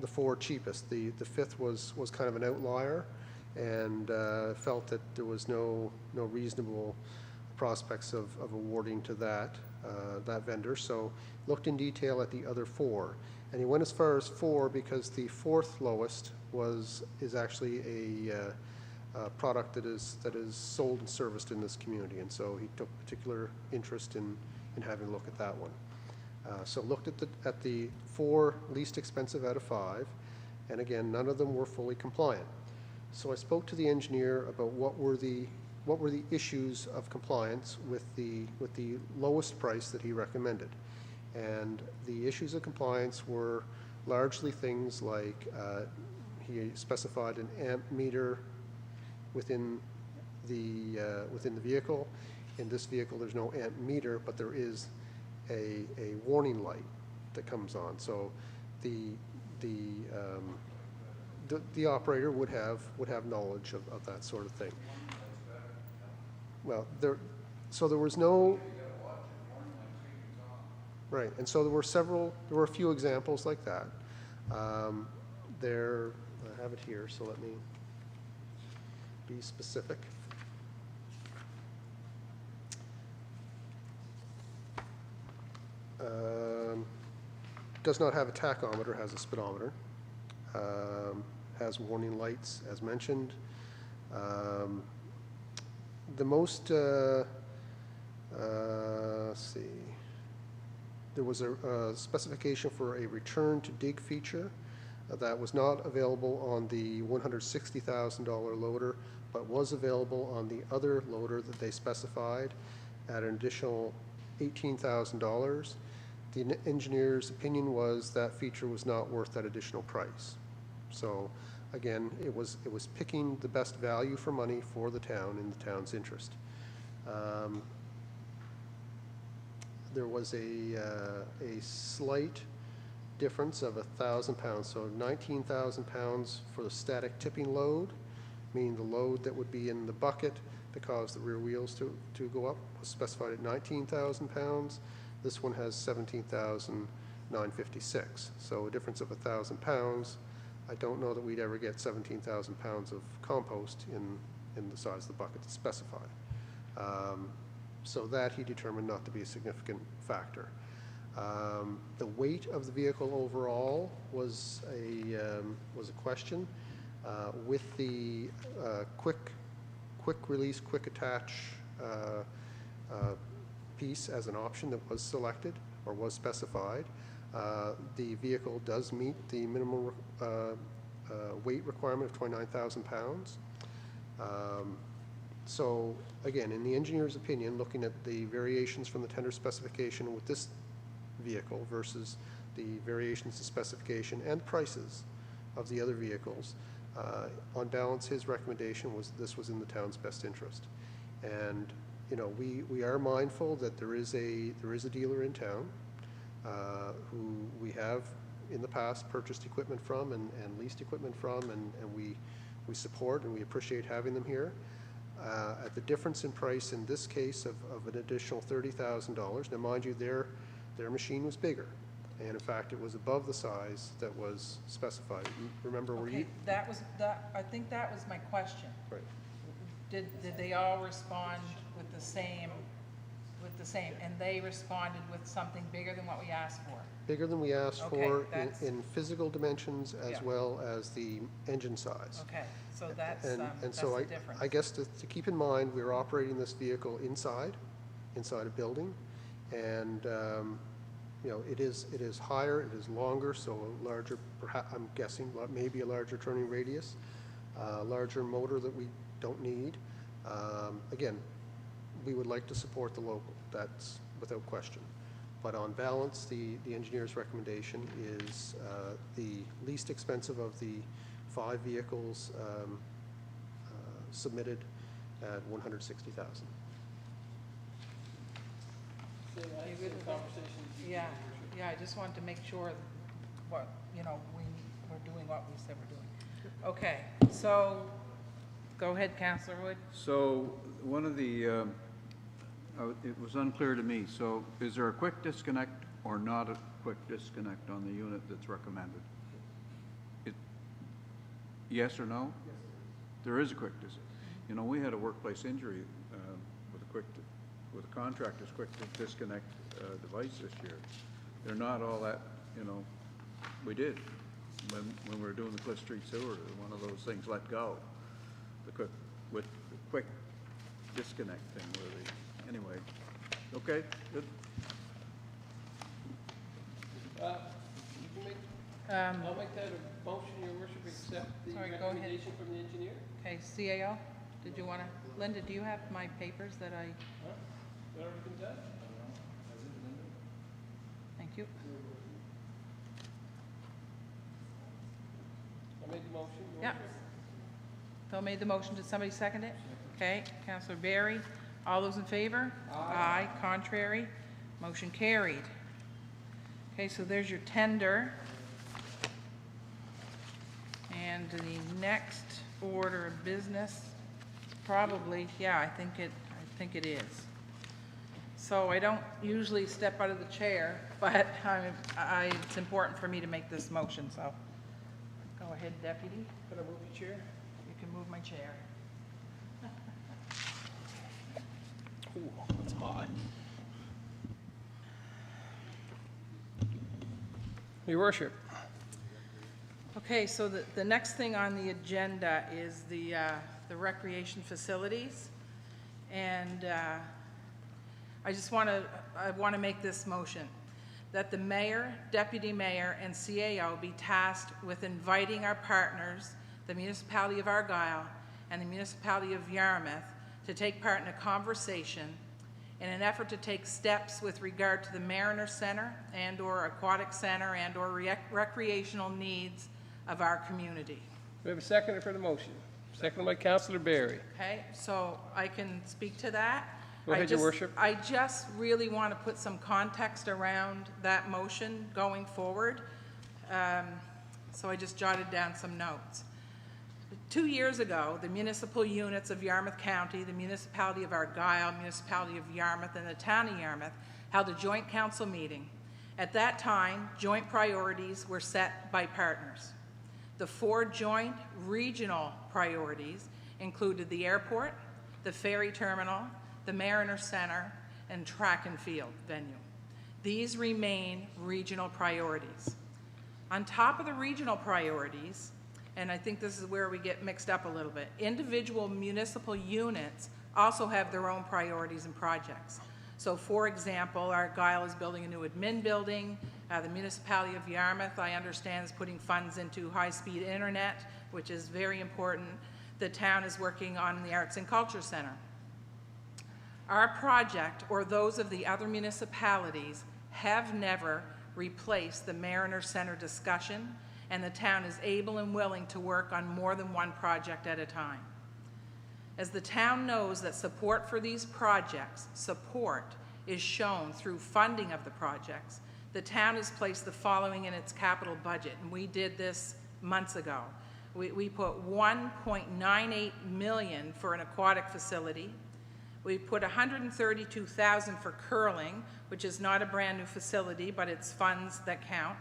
4 cheapest. The 5th was kind of an outlier, and felt that there was no reasonable prospects of awarding to that vendor. So looked in detail at the other 4, and he went as far as 4 because the 4th lowest is actually a product that is sold and serviced in this community, and so he took particular interest in having a look at that one. So looked at the 4 least expensive out of 5, and again, none of them were fully compliant. So I spoke to the engineer about what were the issues of compliance with the lowest price that he recommended. And the issues of compliance were largely things like he specified an amp meter within the vehicle. In this vehicle, there's no amp meter, but there is a warning light that comes on. So the operator would have knowledge of that sort of thing. Well, there was no. Right, and so there were a few examples like that. I have it here, so let me be specific. Does not have a tachometer, has a speedometer. has warning lights, as mentioned. The most, let's see, there was a specification for a return to dig feature that was not available on the $160,000 loader, but was available on the other loader that they specified at an additional $18,000. The engineer's opinion was that feature was not worth that additional price. So again, it was picking the best value for money for the town in the town's interest. There was a slight difference of 1,000 pounds, so 19,000 pounds for the static tipping load, meaning the load that would be in the bucket that caused the rear wheels to go up was specified at 19,000 pounds. This one has 17,956, so a difference of 1,000 pounds. I don't know that we'd ever get 17,000 pounds of compost in the size of the bucket that's specified. So that he determined not to be a significant factor. The weight of the vehicle overall was a question. With the quick release, quick attach piece as an option that was selected or was specified, the vehicle does meet the minimum weight requirement of 29,000 pounds. So again, in the engineer's opinion, looking at the variations from the tender specification with this vehicle versus the variations in specification and prices of the other vehicles, on balance, his recommendation was this was in the town's best interest. And you know, we are mindful that there is a dealer in town who we have in the past purchased equipment from and leased equipment from, and we support and we appreciate having them here. At the difference in price in this case of an additional $30,000. Now, mind you, their machine was bigger, and in fact, it was above the size that was specified. Remember, Okay, I think that was my question. Right. Did they all respond with the same, and they responded with something bigger than what we asked for? Bigger than we asked Okay, for that's- in physical dimensions as Yeah. well as the engine size. Okay, so that's And so the difference. I guess to keep in mind, we're operating this vehicle inside a building, and you know, it is higher, it is longer, so a larger, perhaps I'm guessing maybe a larger turning radius, larger motor that we don't need. Again, we would like to support the local, that's without question. But on balance, the engineer's recommendation is the least expensive of the 5 vehicles submitted at $160,000. So I had some conversations. Yeah, I just wanted to make sure what, you know, we're doing what we said we're doing. Okay, so, go ahead, Councillor Wood. So one of the, it was unclear to me, so is there a quick disconnect or not a quick disconnect on the unit that's recommended? Yes or no? Yes. There is a quick disconnect. You know, we had a workplace injury with a contractor's quick disconnect device this year. They're not all that, you know, we did when we were doing the Cliff Street sewer, one of those things let go. The quick disconnect thing where anyway. Okay, good. I'll make that a motion, Your Worship, accept the Sorry, go ahead. recommendation from the engineer. Okay, CAO, did you want to, Linda, do you have my papers that I, Huh? That already been done? thank you. I made the motion. Your Yeah. Worship. Phil made the motion, did somebody second it? Okay, Councillor Barry, all those in favor? Aye. Contrary, motion carried. Okay, so there's your tender. And the next order of business, probably, yeah, I think it is. So I don't usually step out of the chair, but it's important for me to make this motion, so. Go ahead, Deputy. Can I move your chair? You can move my chair. Ooh, that's hot. Your Worship. Okay, so the next thing on the agenda is the recreation facilities. And I want to make this motion, that the mayor, deputy mayor, and CAO be tasked with inviting our partners, the municipality of Argyle and the municipality of Yarmouth, to take part in a conversation in an effort to take steps with regard to the Mariner Center and/or Aquatic Center and/or recreational needs of our community. We have a seconder for the motion. Seconded by Councillor Barry. Okay, so I can speak to that. Go ahead, Your Worship. I just really want to put some context around that motion going forward. So I just jotted down some notes. 2 years ago, the municipal units of Yarmouth County, the municipality of Argyle, municipality of Yarmouth, and the town of Yarmouth held a joint council meeting. At that time, joint priorities were set by partners. The 4 joint regional priorities included the airport, the ferry terminal, the Mariner Center, and track and field venue. These remain regional priorities. On top of the regional priorities, and I think this is where we get mixed up a little bit, individual municipal units also have their own priorities and projects. So for example, Argyle is building a new admin building. The municipality of Yarmouth, I understand, is putting funds into high-speed internet, which is very important. The town is working on the Arts and Culture Center. Our project, or those of the other municipalities, have never replaced the Mariner Center discussion, and the town is able and willing to work on more than one project at a time. As the town knows that support for these projects, support is shown through funding of the projects, the town has placed the following in its capital budget, and we did this months ago. We put $1.98 million for an aquatic facility. We put $132,000 for curling, which is not a brand new facility, but it's funds that count.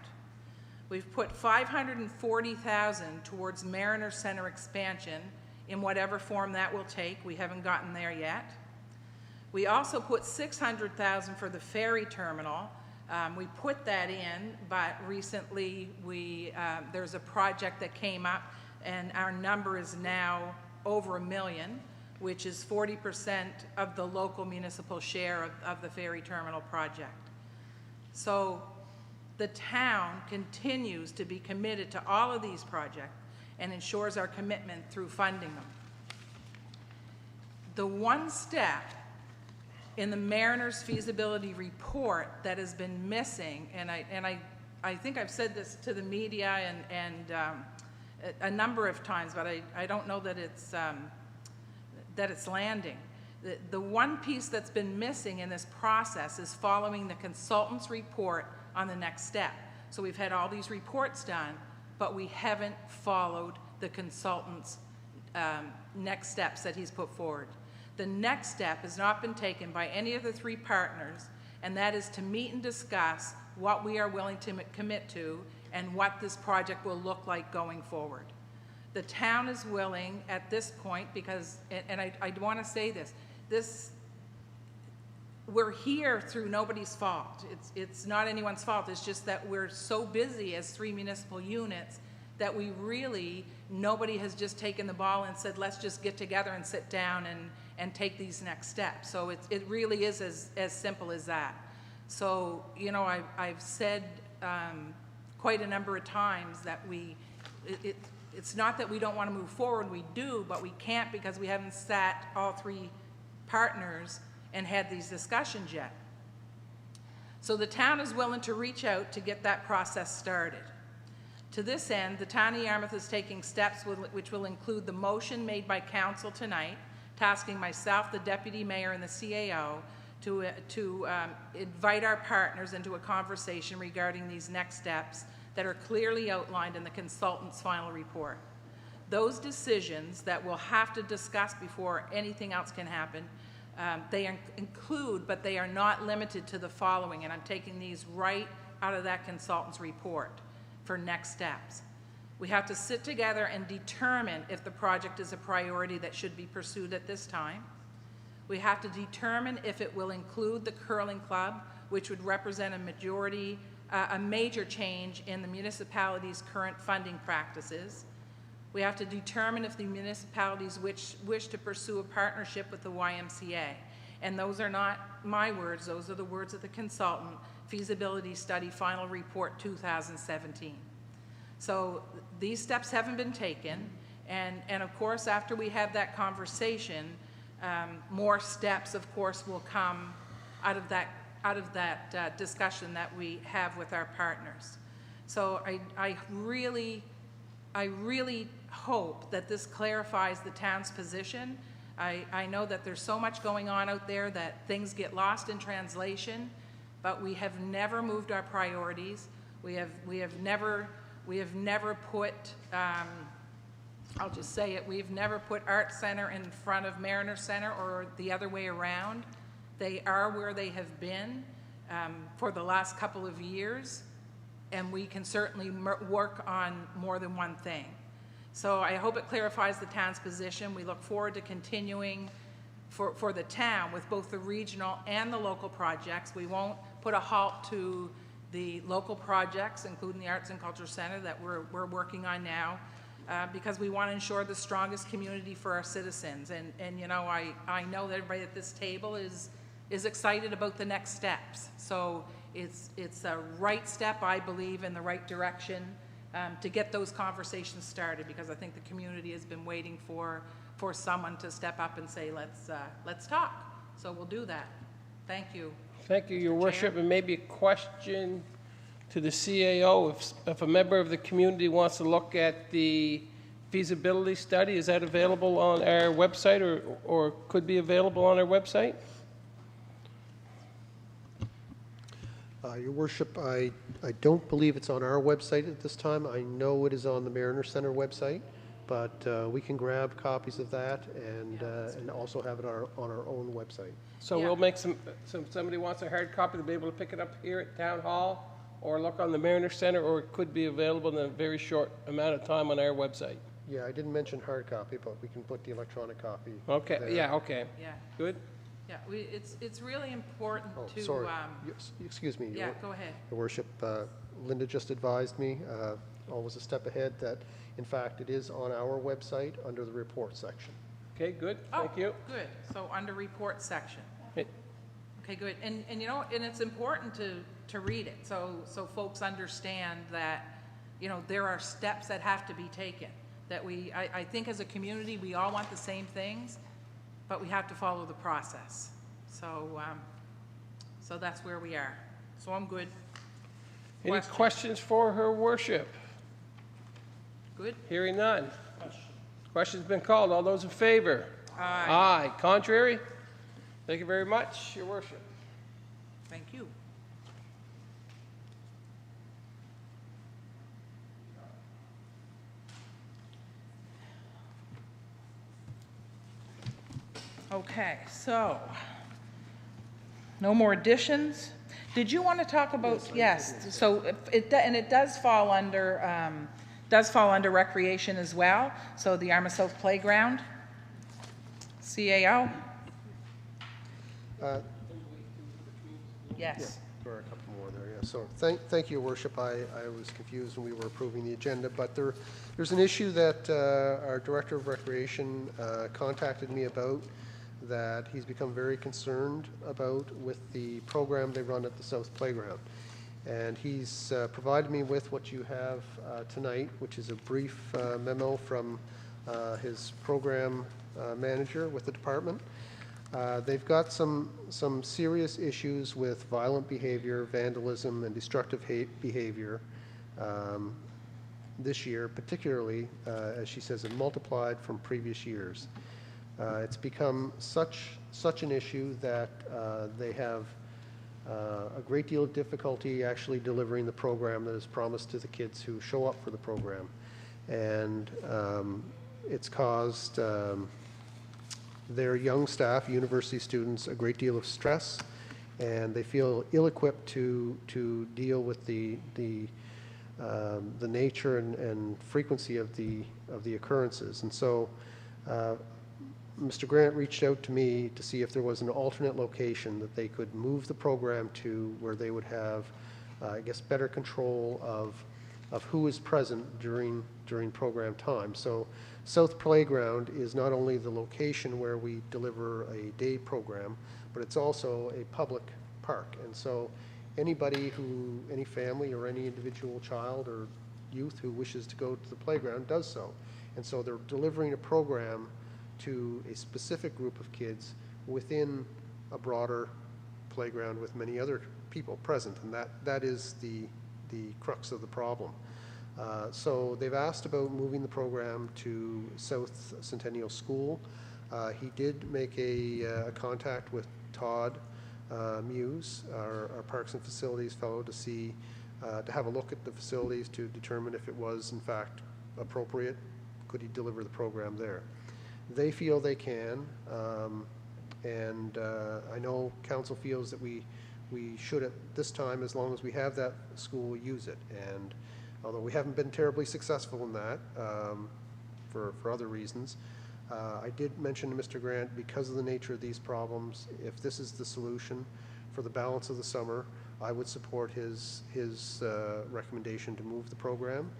We've put $540,000 towards Mariner Center expansion in whatever form that will take. We haven't gotten there yet. We also put $600,000 for the ferry terminal. We put that in, but recently there's a project that came up, and our number is now over $1 million, which is 40% of the local municipal share of the ferry terminal project. So the town continues to be committed to all of these projects and ensures our commitment through funding them. The one step in the Mariner's feasibility report that has been missing, and I think I've said this to the media and a number of times, but I don't know that it's landing. The one piece that's been missing in this process is following the consultant's report on the next step. So we've had all these reports done, but we haven't followed the consultant's next steps that he's put forward. The next step has not been taken by any of the 3 partners, and that is to meet and discuss what we are willing to commit to and what this project will look like going forward. The town is willing at this point, because, and I want to say this, we're here through nobody's fault. It's not anyone's fault. It's just that we're so busy as 3 municipal units that we really, nobody has just taken the ball and said, let's just get together and sit down and take these next steps. So it really is as simple as that. So, you know, I've said quite a number of times that it's not that we don't want to move forward, we do, but we can't because we haven't sat all 3 partners and had these discussions yet. So the town is willing to reach out to get that process started. To this end, the town of Yarmouth is taking steps which will include the motion made by council tonight, tasking myself, the deputy mayor, and the CAO to invite our partners into a conversation regarding these next steps that are clearly outlined in the consultant's final report. Those decisions that we'll have to discuss before anything else can happen, they include, but they are not limited to the following, and I'm taking these right out of that consultant's report for next steps. We have to sit together and determine if the project is a priority that should be pursued at this time. We have to determine if it will include the curling club, which would represent a majority a major change in the municipality's current funding practices. We have to determine if the municipalities wish to pursue a partnership with the YMCA. And those are not my words, those are the words of the consultant, Feasibility Study Final Report 2017. So these steps haven't been taken, and of course, after we have that conversation, more steps, of course, will come out of that discussion that we have with our partners. So I really hope that this clarifies the town's position. I know that there's so much going on out there that things get lost in translation, but we have never moved our priorities. We have never put, I'll just say it, we've never put Art Center in front of Mariner Center or the other way around. They are where they have been for the last couple of years, and we can certainly work on more than one thing. So I hope it clarifies the town's position. We look forward to continuing for the town with both the regional and the local projects. We won't put a halt to the local projects, including the Arts and Culture Center that we're working on now, because we want to ensure the strongest community for our citizens. And you know, I know that everybody at this table is excited about the next steps. So it's a right step, I believe, in the right direction to get those conversations started, because I think the community has been waiting for someone to step up and say, let's talk. So we'll do that. Thank you. Thank you, Your Worship. And maybe a question to the CAO. If a member of the community wants to look at the feasibility study, is that available on our website or could be available on our website? Your Worship, I don't believe it's on our website at this time. I know it is on the Mariner Center website, but we can grab copies of that and also have it on our own website. So we'll make somebody wants a hard copy to be able to pick it up here at Town Hall or look on the Mariner Center, or it could be available in a very short amount of time on our website. Yeah, I didn't mention hard copy, but we can put the electronic copy. Okay, there. yeah, okay. Yeah. Good? Yeah, it's really important Oh, to... sorry. Excuse me. yeah, go ahead. Your Worship, Linda just advised me, always a step ahead, that in fact it is on our website under the report section. Okay, good. Thank you. Good. So under report section. Hey. Okay, good. And you know, and it's important to read it so folks understand that, you know, there are steps that have to be taken. That I think as a community, we all want the same things, but we have to follow the process. So so that's where we are. So I'm good. Any questions for Her Worship? Good? Hearing none. Question's been called. All those in favor? Aye. Aye. Contrary? Thank you very much, Your Worship. Thank you. Okay, so no more additions. Did you want to talk about, yes, so it does fall under recreation as well. So the Yarmouth South Playground, CAO. Yes. There are a couple more there, yeah. So thank you, Your Worship. I was confused when we were approving the agenda, but there's an issue that our Director of Recreation contacted me about, that he's become very concerned about with the program they run at the South Playground. And he's provided me with what you have tonight, which is a brief memo from his program manager with the department. They've got some serious issues with violent behavior, vandalism, and destructive behavior this year, particularly, as she says, it multiplied from previous years. It's become such an issue that they have a great deal of difficulty actually delivering the program that is promised to the kids who show up for the program. And it's caused their young staff, university students, a great deal of stress, and they feel ill-equipped to deal with the nature and frequency of the occurrences. And so Mr. Grant reached out to me to see if there was an alternate location that they could move the program to, where they would have I guess, better control of who is present during program time. So South Playground is not only the location where we deliver a day program, but it's also a public park. And so anybody any family or any individual child or youth who wishes to go to the playground does so. And so they're delivering a program to a specific group of kids within a broader playground with many other people present, and that is the crux of the problem. So they've asked about moving the program to South Centennial School. He did make a contact with Todd Muse, our Parks and Facilities fellow, to have a look at the facilities to determine if it was in fact appropriate. Could he deliver the program there? They feel they can, and I know council feels that we should at this time, as long as we have that school, use it. And although we haven't been terribly successful in that for other reasons, I did mention to Mr. Grant, because of the nature of these problems, if this is the solution for the balance of the summer, I would support his recommendation to move the program.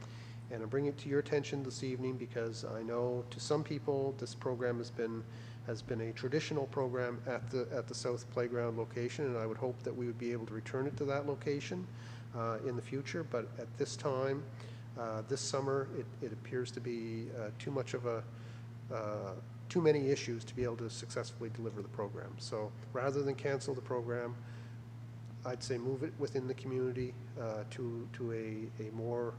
And I bring it to your attention this evening because I know to some people this program has been a traditional program at the South Playground location, and I would hope that we would be able to return it to that location in the future. But at this time, this summer, it appears to be too many issues to be able to successfully deliver the program. So rather than cancel the program, I'd say move it within the community to a more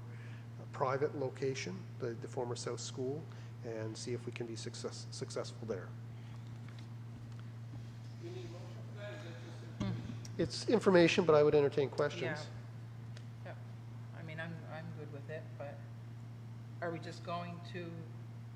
private location, the former South School, and see if we can be successful there. It's information, but I would entertain questions. Yeah. I mean, I'm good with it, but are we just going to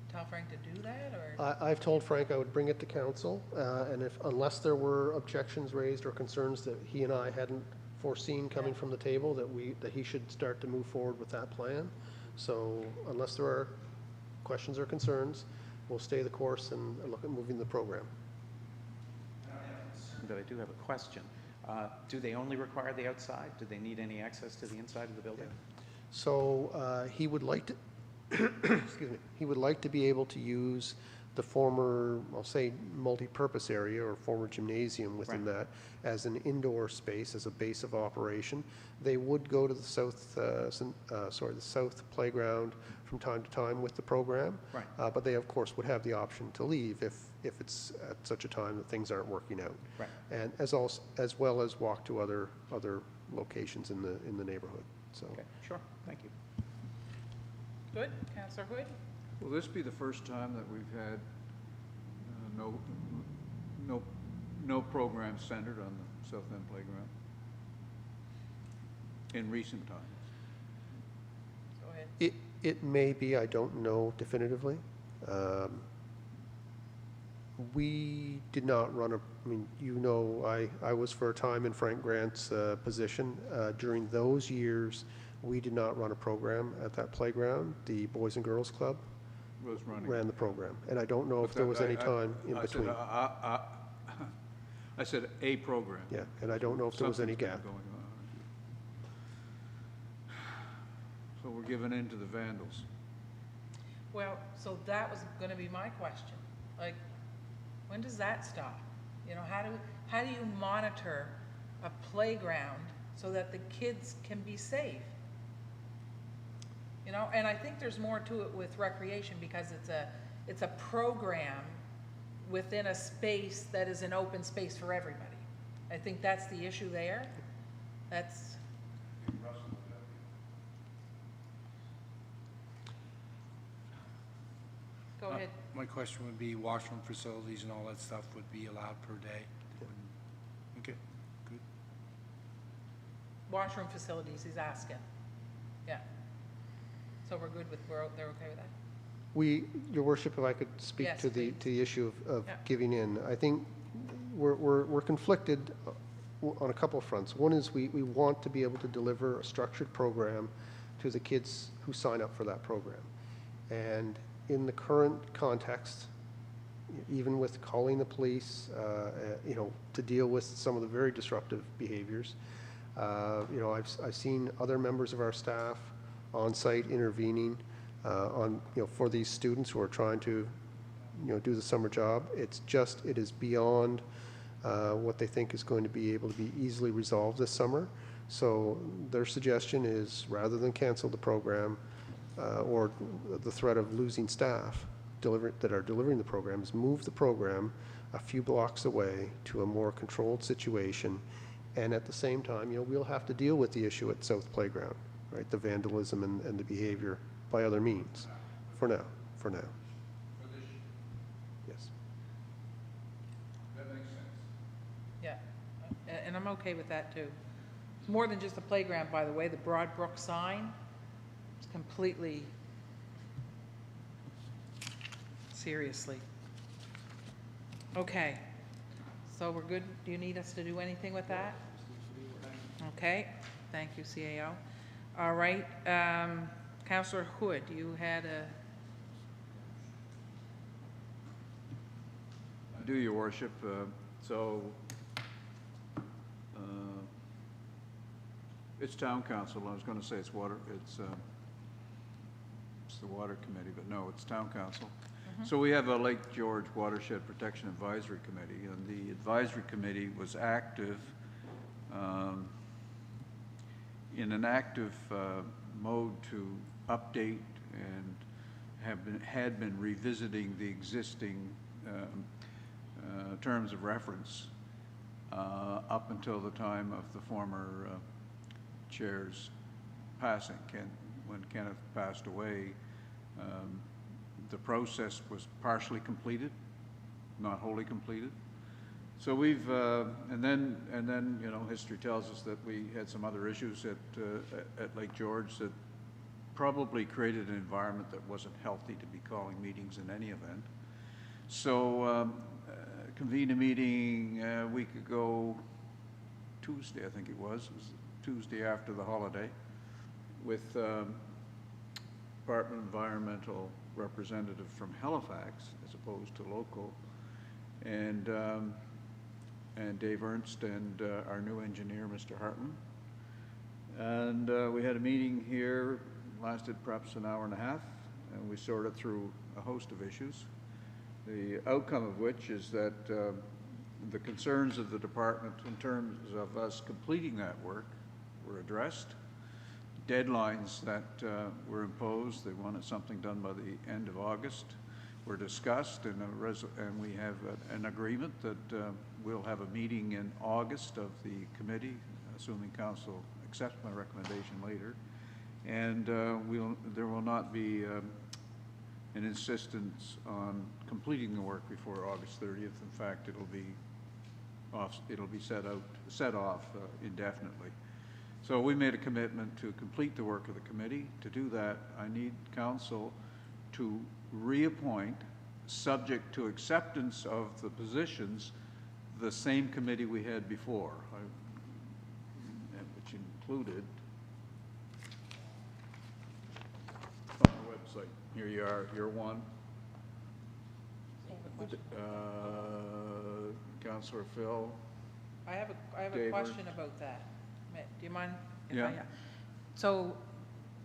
tell Frank to do that, or? I've told Frank I would bring it to council, and unless there were objections raised or concerns that he and I hadn't foreseen coming from the table, that he should start to move forward with that plan. So unless there are questions or concerns, we'll stay the course and look at moving the program. But I do have a question. Do they only require the outside? Do they need any access to the inside of the building? So he would like to, excuse me, he would like to be able to use the former, I'll say, multi-purpose area or former gymnasium within that as an indoor space, as a base of operation. They would go to the South Playground from time to time with the program, but they of course would have the option to leave if it's at such a time that things aren't working out, and as well as walk to other locations in the neighborhood. So. Okay, sure, thank you. Good, Councillor Hood? Will this be the first time that we've had no program centered on the South End Playground in recent times? Go ahead. It may be, I don't know definitively. We did not run I mean, you know, I was for a time in Frank Grant's position. During those years, we did not run a program at that playground. The Boys and Girls Club ran the program, and I don't know if there was any time in between. I said a program. Yeah, and I don't know if there was any gap. Going on. So we're giving in to the vandals. Well, so that was going to be my question. Like, when does that stop? You know, how do you monitor a playground so that the kids can be safe? You know, and I think there's more to it with recreation because it's a program within a space that is an open space for everybody. I think that's the issue there. That's. Go ahead. My question would be washroom facilities and all that stuff would be allowed per day? Okay, good. Washroom facilities, he's asking. Yeah. So we're good with, they're okay with that? Your worship, if I could speak Yes, to the issue of Yeah. giving in. I think we're conflicted on a couple of fronts. One is we want to be able to deliver a structured program to the kids who sign up for that program. And in the current context, even with calling the police, you know, to deal with some of the very disruptive behaviors, You know, I've seen other members of our staff on site intervening on, you know, for these students who are trying to, you know, do the summer job. It is beyond what they think is going to be able to be easily resolved this summer. So their suggestion is, rather than cancel the program or the threat of losing staff that are delivering the program, is move the program a few blocks away to a more controlled situation. And at the same time, you know, we'll have to deal with the issue at South Playground, right? The vandalism and the behavior by other means, for now. Yes. Yeah, and I'm okay with that too. It's more than just a playground, by the way. The Broadbrook sign is completely, seriously. Okay, so we're good. Do you need us to do anything with that? Okay, thank you, CAO. All right, Councillor Hood, you had a, I do, Your Worship. It's Town Council. I was going to say it's the Water Committee, but no, it's Town Council. So we have a Lake George Watershed Protection Advisory Committee, and the advisory committee was active in an active mode to update and had been revisiting the existing terms of reference up until the time of the former chair's passing. When Kenneth passed away, the process was partially completed, not wholly completed. So we've, and then you know, history tells us that we had some other issues at Lake George that probably created an environment that wasn't healthy to be calling meetings in any event. So convened a meeting a week ago, Tuesday I think it was Tuesday after the holiday, with Department of Environmental representative from Halifax as opposed to local, and Dave Ernst and our new engineer, Mr. Hartman. And we had a meeting here, lasted perhaps an hour and a half, and we sorted through a host of issues. The outcome of which is that the concerns of the department in terms of us completing that work were addressed. Deadlines that were imposed, they wanted something done by the end of August, were discussed, and we have an agreement that we'll have a meeting in August of the committee, assuming council accepts my recommendation later, and there will not be an insistence on completing the work before August 30th. In fact, it'll be set off indefinitely. So we made a commitment to complete the work of the committee. To do that, I need council to reappoint, subject to acceptance of the positions, the same committee we had before, which included, on the website, here you are, you're one. Councillor Phil. I have a David. question about that. Do you mind? Yeah. So,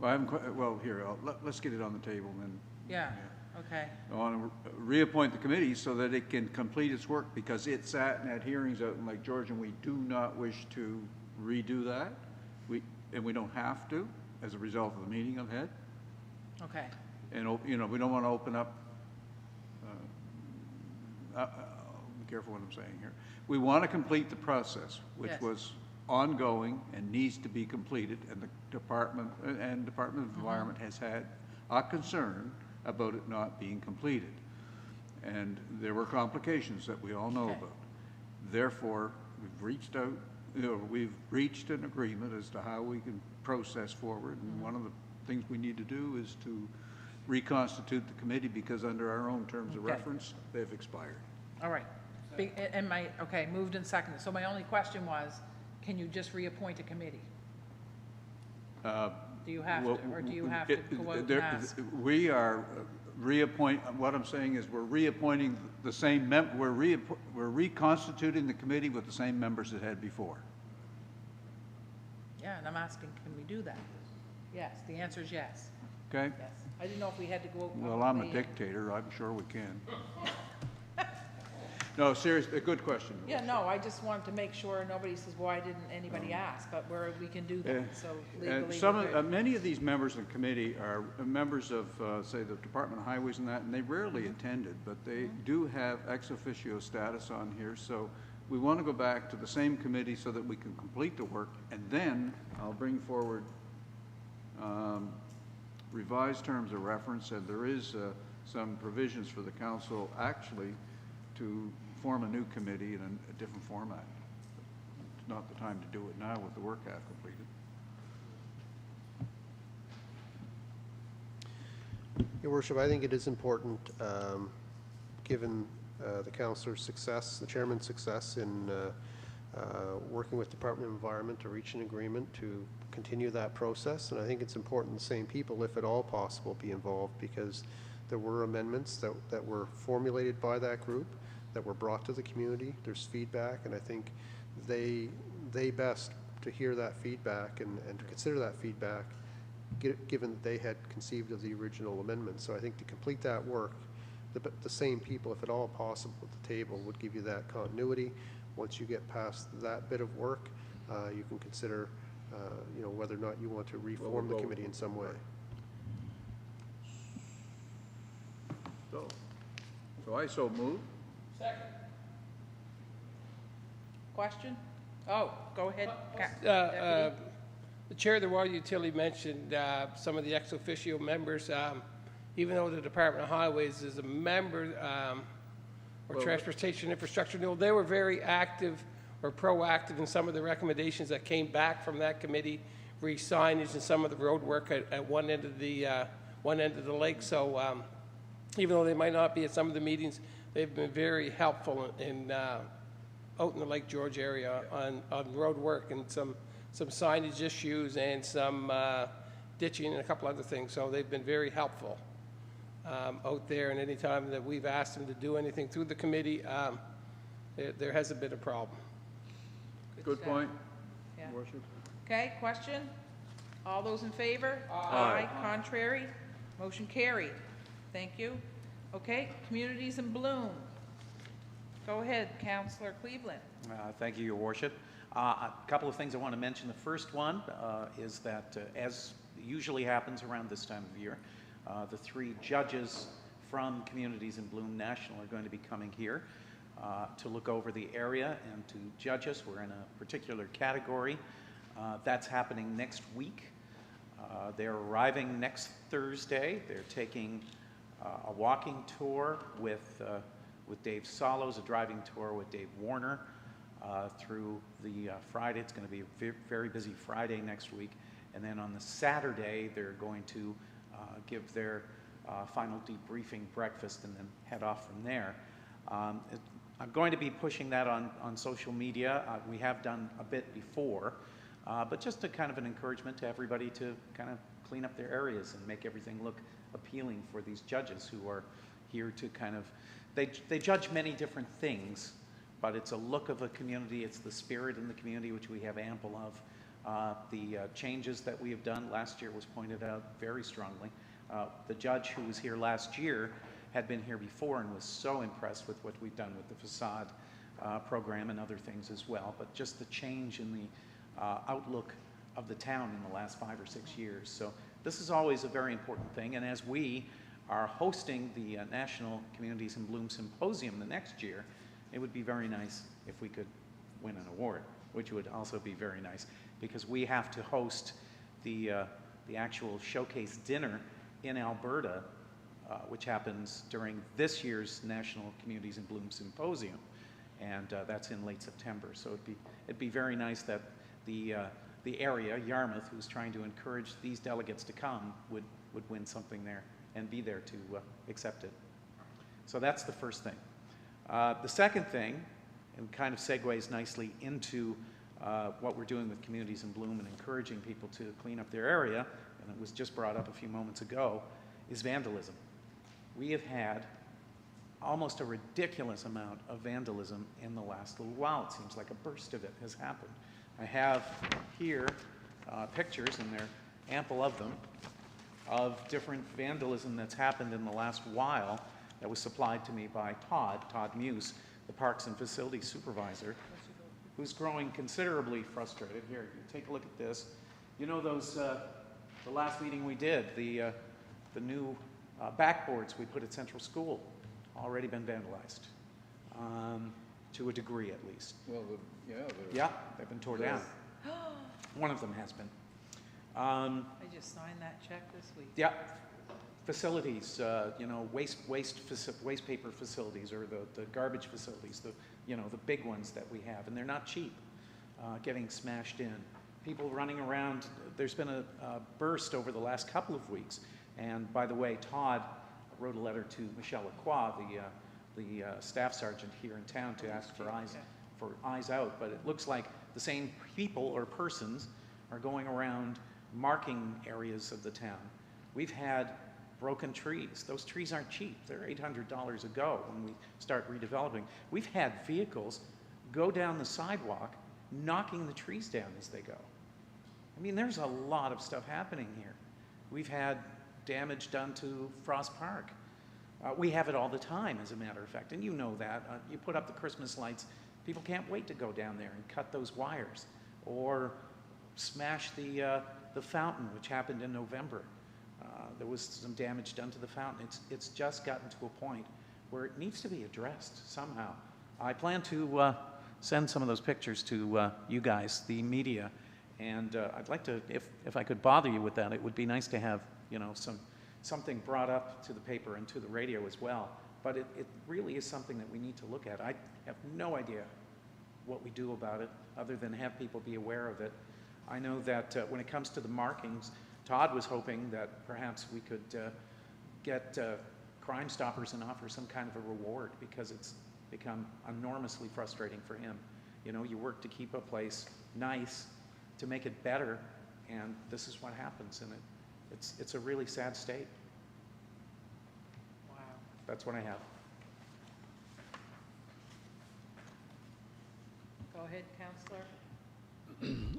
Well, I haven't quite, well, here, let's get it on the table and then. yeah, okay. I want to reappoint the committee so that it can complete its work, because it sat and had hearings out in Lake George, and we do not wish to redo that. And we don't have to, as a result of the meeting I've had. Okay. And, you know, we don't want to open up, be careful what I'm saying here. We want to complete the process, which Yes. was ongoing and needs to be completed, and the Department of Environment has had a concern about it not being completed. And there were complications that we all know Okay. about. Therefore, we've reached an agreement as to how we can process forward, and one of the things we need to do is to reconstitute the committee, because under our own terms of Okay. reference, they've expired. All right. Okay, moved and seconded. So my only question was, can you just reappoint a committee? Do you have to, or do you have to go out and ask? We are what I'm saying is we're reappointing the same, we're reconstituting the committee with the same members it had before. Yeah, and I'm asking, can we do that? Yes, the answer is yes. Okay? Yes. I didn't know if we had to go. Well, I'm a dictator, I'm sure we can. No, seriously, a good question. Yeah, no, I just wanted to make sure nobody says, why didn't anybody ask? But we can do that, so And legally some we're of, good. many of these members of the committee are members of, say, the Department of Highways and that, and they rarely attended, but they do have ex officio status on here, so we want to go back to the same committee so that we can complete the work, and then I'll bring forward revised terms of reference, and there is some provisions for the council actually to form a new committee in a different format. It's not the time to do it now with the work half completed. Your Worship, I think it is important, given the councillor's success, the chairman's success in working with Department of Environment to reach an agreement to continue that process. And I think it's important the same people, if at all possible, be involved, because there were amendments that were formulated by that group that were brought to the community. There's feedback, and I think they best to hear that feedback and to consider that feedback, given that they had conceived of the original amendment. So I think to complete that work, the same people, if at all possible, at the table would give you that continuity. Once you get past that bit of work, you can consider, whether or not you want to reform the committee in some way. So I so move. Question? Oh, go ahead. The chair of the water utility mentioned some of the ex officio members. Even though the Department of Highways is a member, or Transportation Infrastructure, they were very active or proactive in some of the recommendations that came back from that committee, re-signage and some of the road work at one end of the lake. So even though they might not be at some of the meetings, they've been very helpful in out in the Lake George area on road work and some signage issues and some ditching and a couple other things. So they've been very helpful out there, and any time that we've asked them to do anything through the committee, there hasn't been a problem. Good point, Yeah. Worship. Okay, question? All those in favor? Aye. Contrary? Motion carried. Thank you. Okay, Communities in Bloom. Go ahead, Councillor Cleveland. Thank you, Your Worship. A couple of things I want to mention. The first one is that, as usually happens around this time of year, the three judges from Communities in Bloom National are going to be coming here to look over the area and to judge us. We're in a particular category. That's happening next week. They're arriving next Thursday. They're taking a walking tour with Dave Solos, a driving tour with Dave Warner through the Friday. It's going to be a very busy Friday next week. And then on the Saturday, they're going to give their final debriefing breakfast and then head off from there. I'm going to be pushing that on social media. We have done a bit before, but just a kind of an encouragement to everybody to kind of clean up their areas and make everything look appealing for these judges who are here to kind of, they judge many different things, but it's a look of a community, it's the spirit in the community, which we have ample of. The changes that we have done last year was pointed out very strongly. The judge who was here last year had been here before and was so impressed with what we've done with the facade program and other things as well. But just the change in the outlook of the town in the last 5 or 6 years. So this is always a very important thing. And as we are hosting the National Communities in Bloom Symposium the next year, it would be very nice if we could win an award, which would also be very nice, because we have to host the actual showcase dinner in Alberta, which happens during this year's National Communities in Bloom Symposium, and that's in late September. So it'd be very nice that the area, Yarmouth, who's trying to encourage these delegates to come, would win something there and be there to accept it. So that's the first thing. The second thing, and kind of segues nicely into what we're doing with Communities in Bloom and encouraging people to clean up their area, and it was just brought up a few moments ago, is vandalism. We have had almost a ridiculous amount of vandalism in the last little while. It seems like a burst of it has happened. I have here pictures, and there are ample of them, of different vandalism that's happened in the last while that was supplied to me by Todd Muse, the Parks and Facilities Supervisor, who's growing considerably frustrated. Here, you take a look at this. You know those, the last meeting we did, the new backboards we put at Central School, already been vandalized, to a degree at least. Well, Yeah, they've been torn down. One of them has been. I just signed that check this week. Yeah, facilities, you know, waste paper facilities, or the garbage facilities, the big ones that we have, and they're not cheap, getting smashed in. People running around. There's been a burst over the last couple of weeks, and by the way, Todd wrote a letter to Michelle Lacroix, the staff sergeant here in town, to ask for eyes out. But it looks like the same people or persons are going around marking areas of the town. We've had broken trees. Those trees aren't cheap. They're $800 a go when we start redeveloping. We've had vehicles go down the sidewalk, knocking the trees down as they go. I mean, there's a lot of stuff happening here. We've had damage done to Frost Park. We have it all the time, as a matter of fact, and you know that. You put up the Christmas lights, people can't wait to go down there and cut those wires, or smash the fountain, which happened in November. There was some damage done to the fountain. It's just gotten to a point where it needs to be addressed somehow. I plan to send some of those pictures to you guys, the media, and I'd like to, if I could bother you with that, it would be nice to have, you know, something brought up to the paper and to the radio as well. But it really is something that we need to look at. I have no idea what we do about it, other than have people be aware of it. I know that when it comes to the markings, Todd was hoping that perhaps we could get Crime Stoppers and offer some kind of a reward, because it's become enormously frustrating for him. You know, you work to keep a place nice, to make it better, and this is what happens, and it's a really sad state. Wow. That's what I have. Go ahead, Counselor.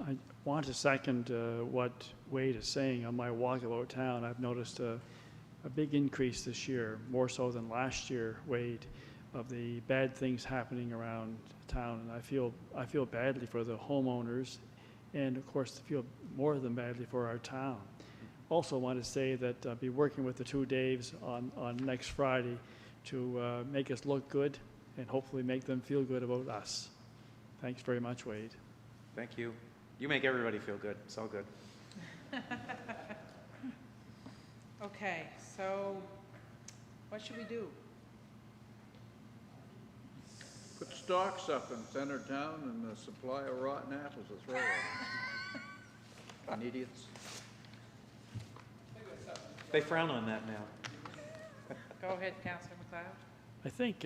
I want to second what Wade is saying. On my walk about town, I've noticed a big increase this year, more so than last year, Wade, of the bad things happening around town. And I feel badly for the homeowners, and of course feel more than badly for our town. Also want to say that I'll be working with the two Daves on next Friday to make us look good and hopefully make them feel good about us. Thanks very much, Wade. Thank you. You make everybody feel good. It's all good. Okay, so what should we do? put stalks up in center town and a supply of rotten apples to throw at them. Idiots. They frown on that now. Go ahead, Councilor McLeod. I think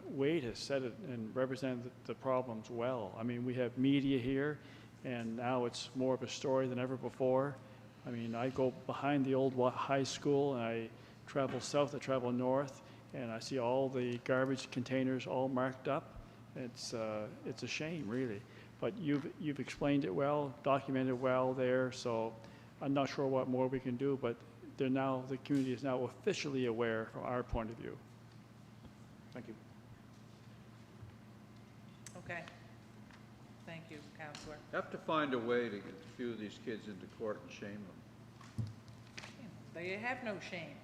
Wade has said it and represented the problems well. I mean, we have media here, and now it's more of a story than ever before. I mean, I go behind the old high school, and I travel south, I travel north, and I see all the garbage containers all marked up. It's a shame, really. But you've explained it well, documented well there, so I'm not sure what more we can do, but the community is now officially aware from our point of view. Thank you. Okay. Thank you, Counselor. Have to find a way to get a few of these kids into court and shame them. They have no shame.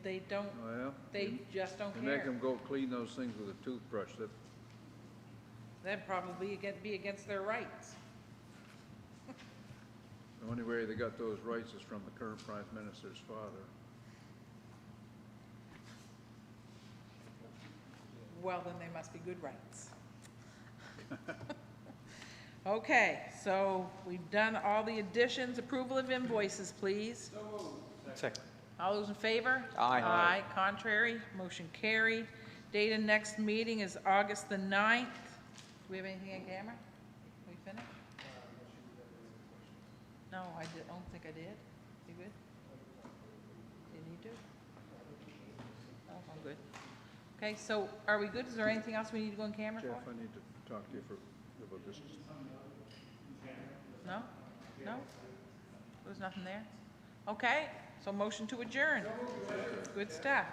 They don't, Oh, yeah? they just don't You make care. them go clean those things with a toothbrush. That'd probably be against their rights. The only way they got those rights is from the current Prime Minister's father. Well, then they must be good rights. Okay, so we've done all the additions. Approval of invoices, please. Second. All those in favor? Aye. Aye. Contrary? Motion carried. Date of next meeting is August the 9th. Do we have anything on camera? We finished? No, don't think I did. You good? You need to? Oh, I'm good. Okay, so are we good? Is there anything else we need to go on camera Jeff, for? I need to talk to you about this. No? No? There's nothing there? Okay, so motion to adjourn. Good stuff.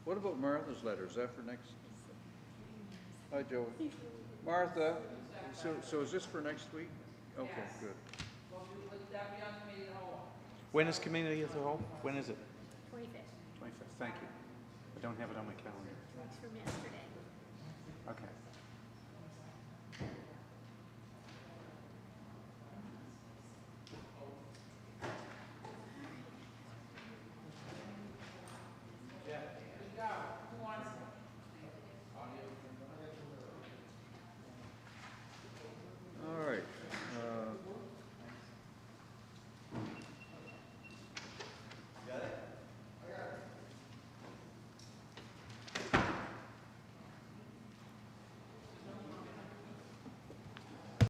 What about Martha's letter? Is that for next? Hi, Joey. Martha, so is this for next week? Okay, good. When is Community of the Whole? When is it? 25th. 25th, thank you. I don't have it on my calendar. It's from yesterday. Okay.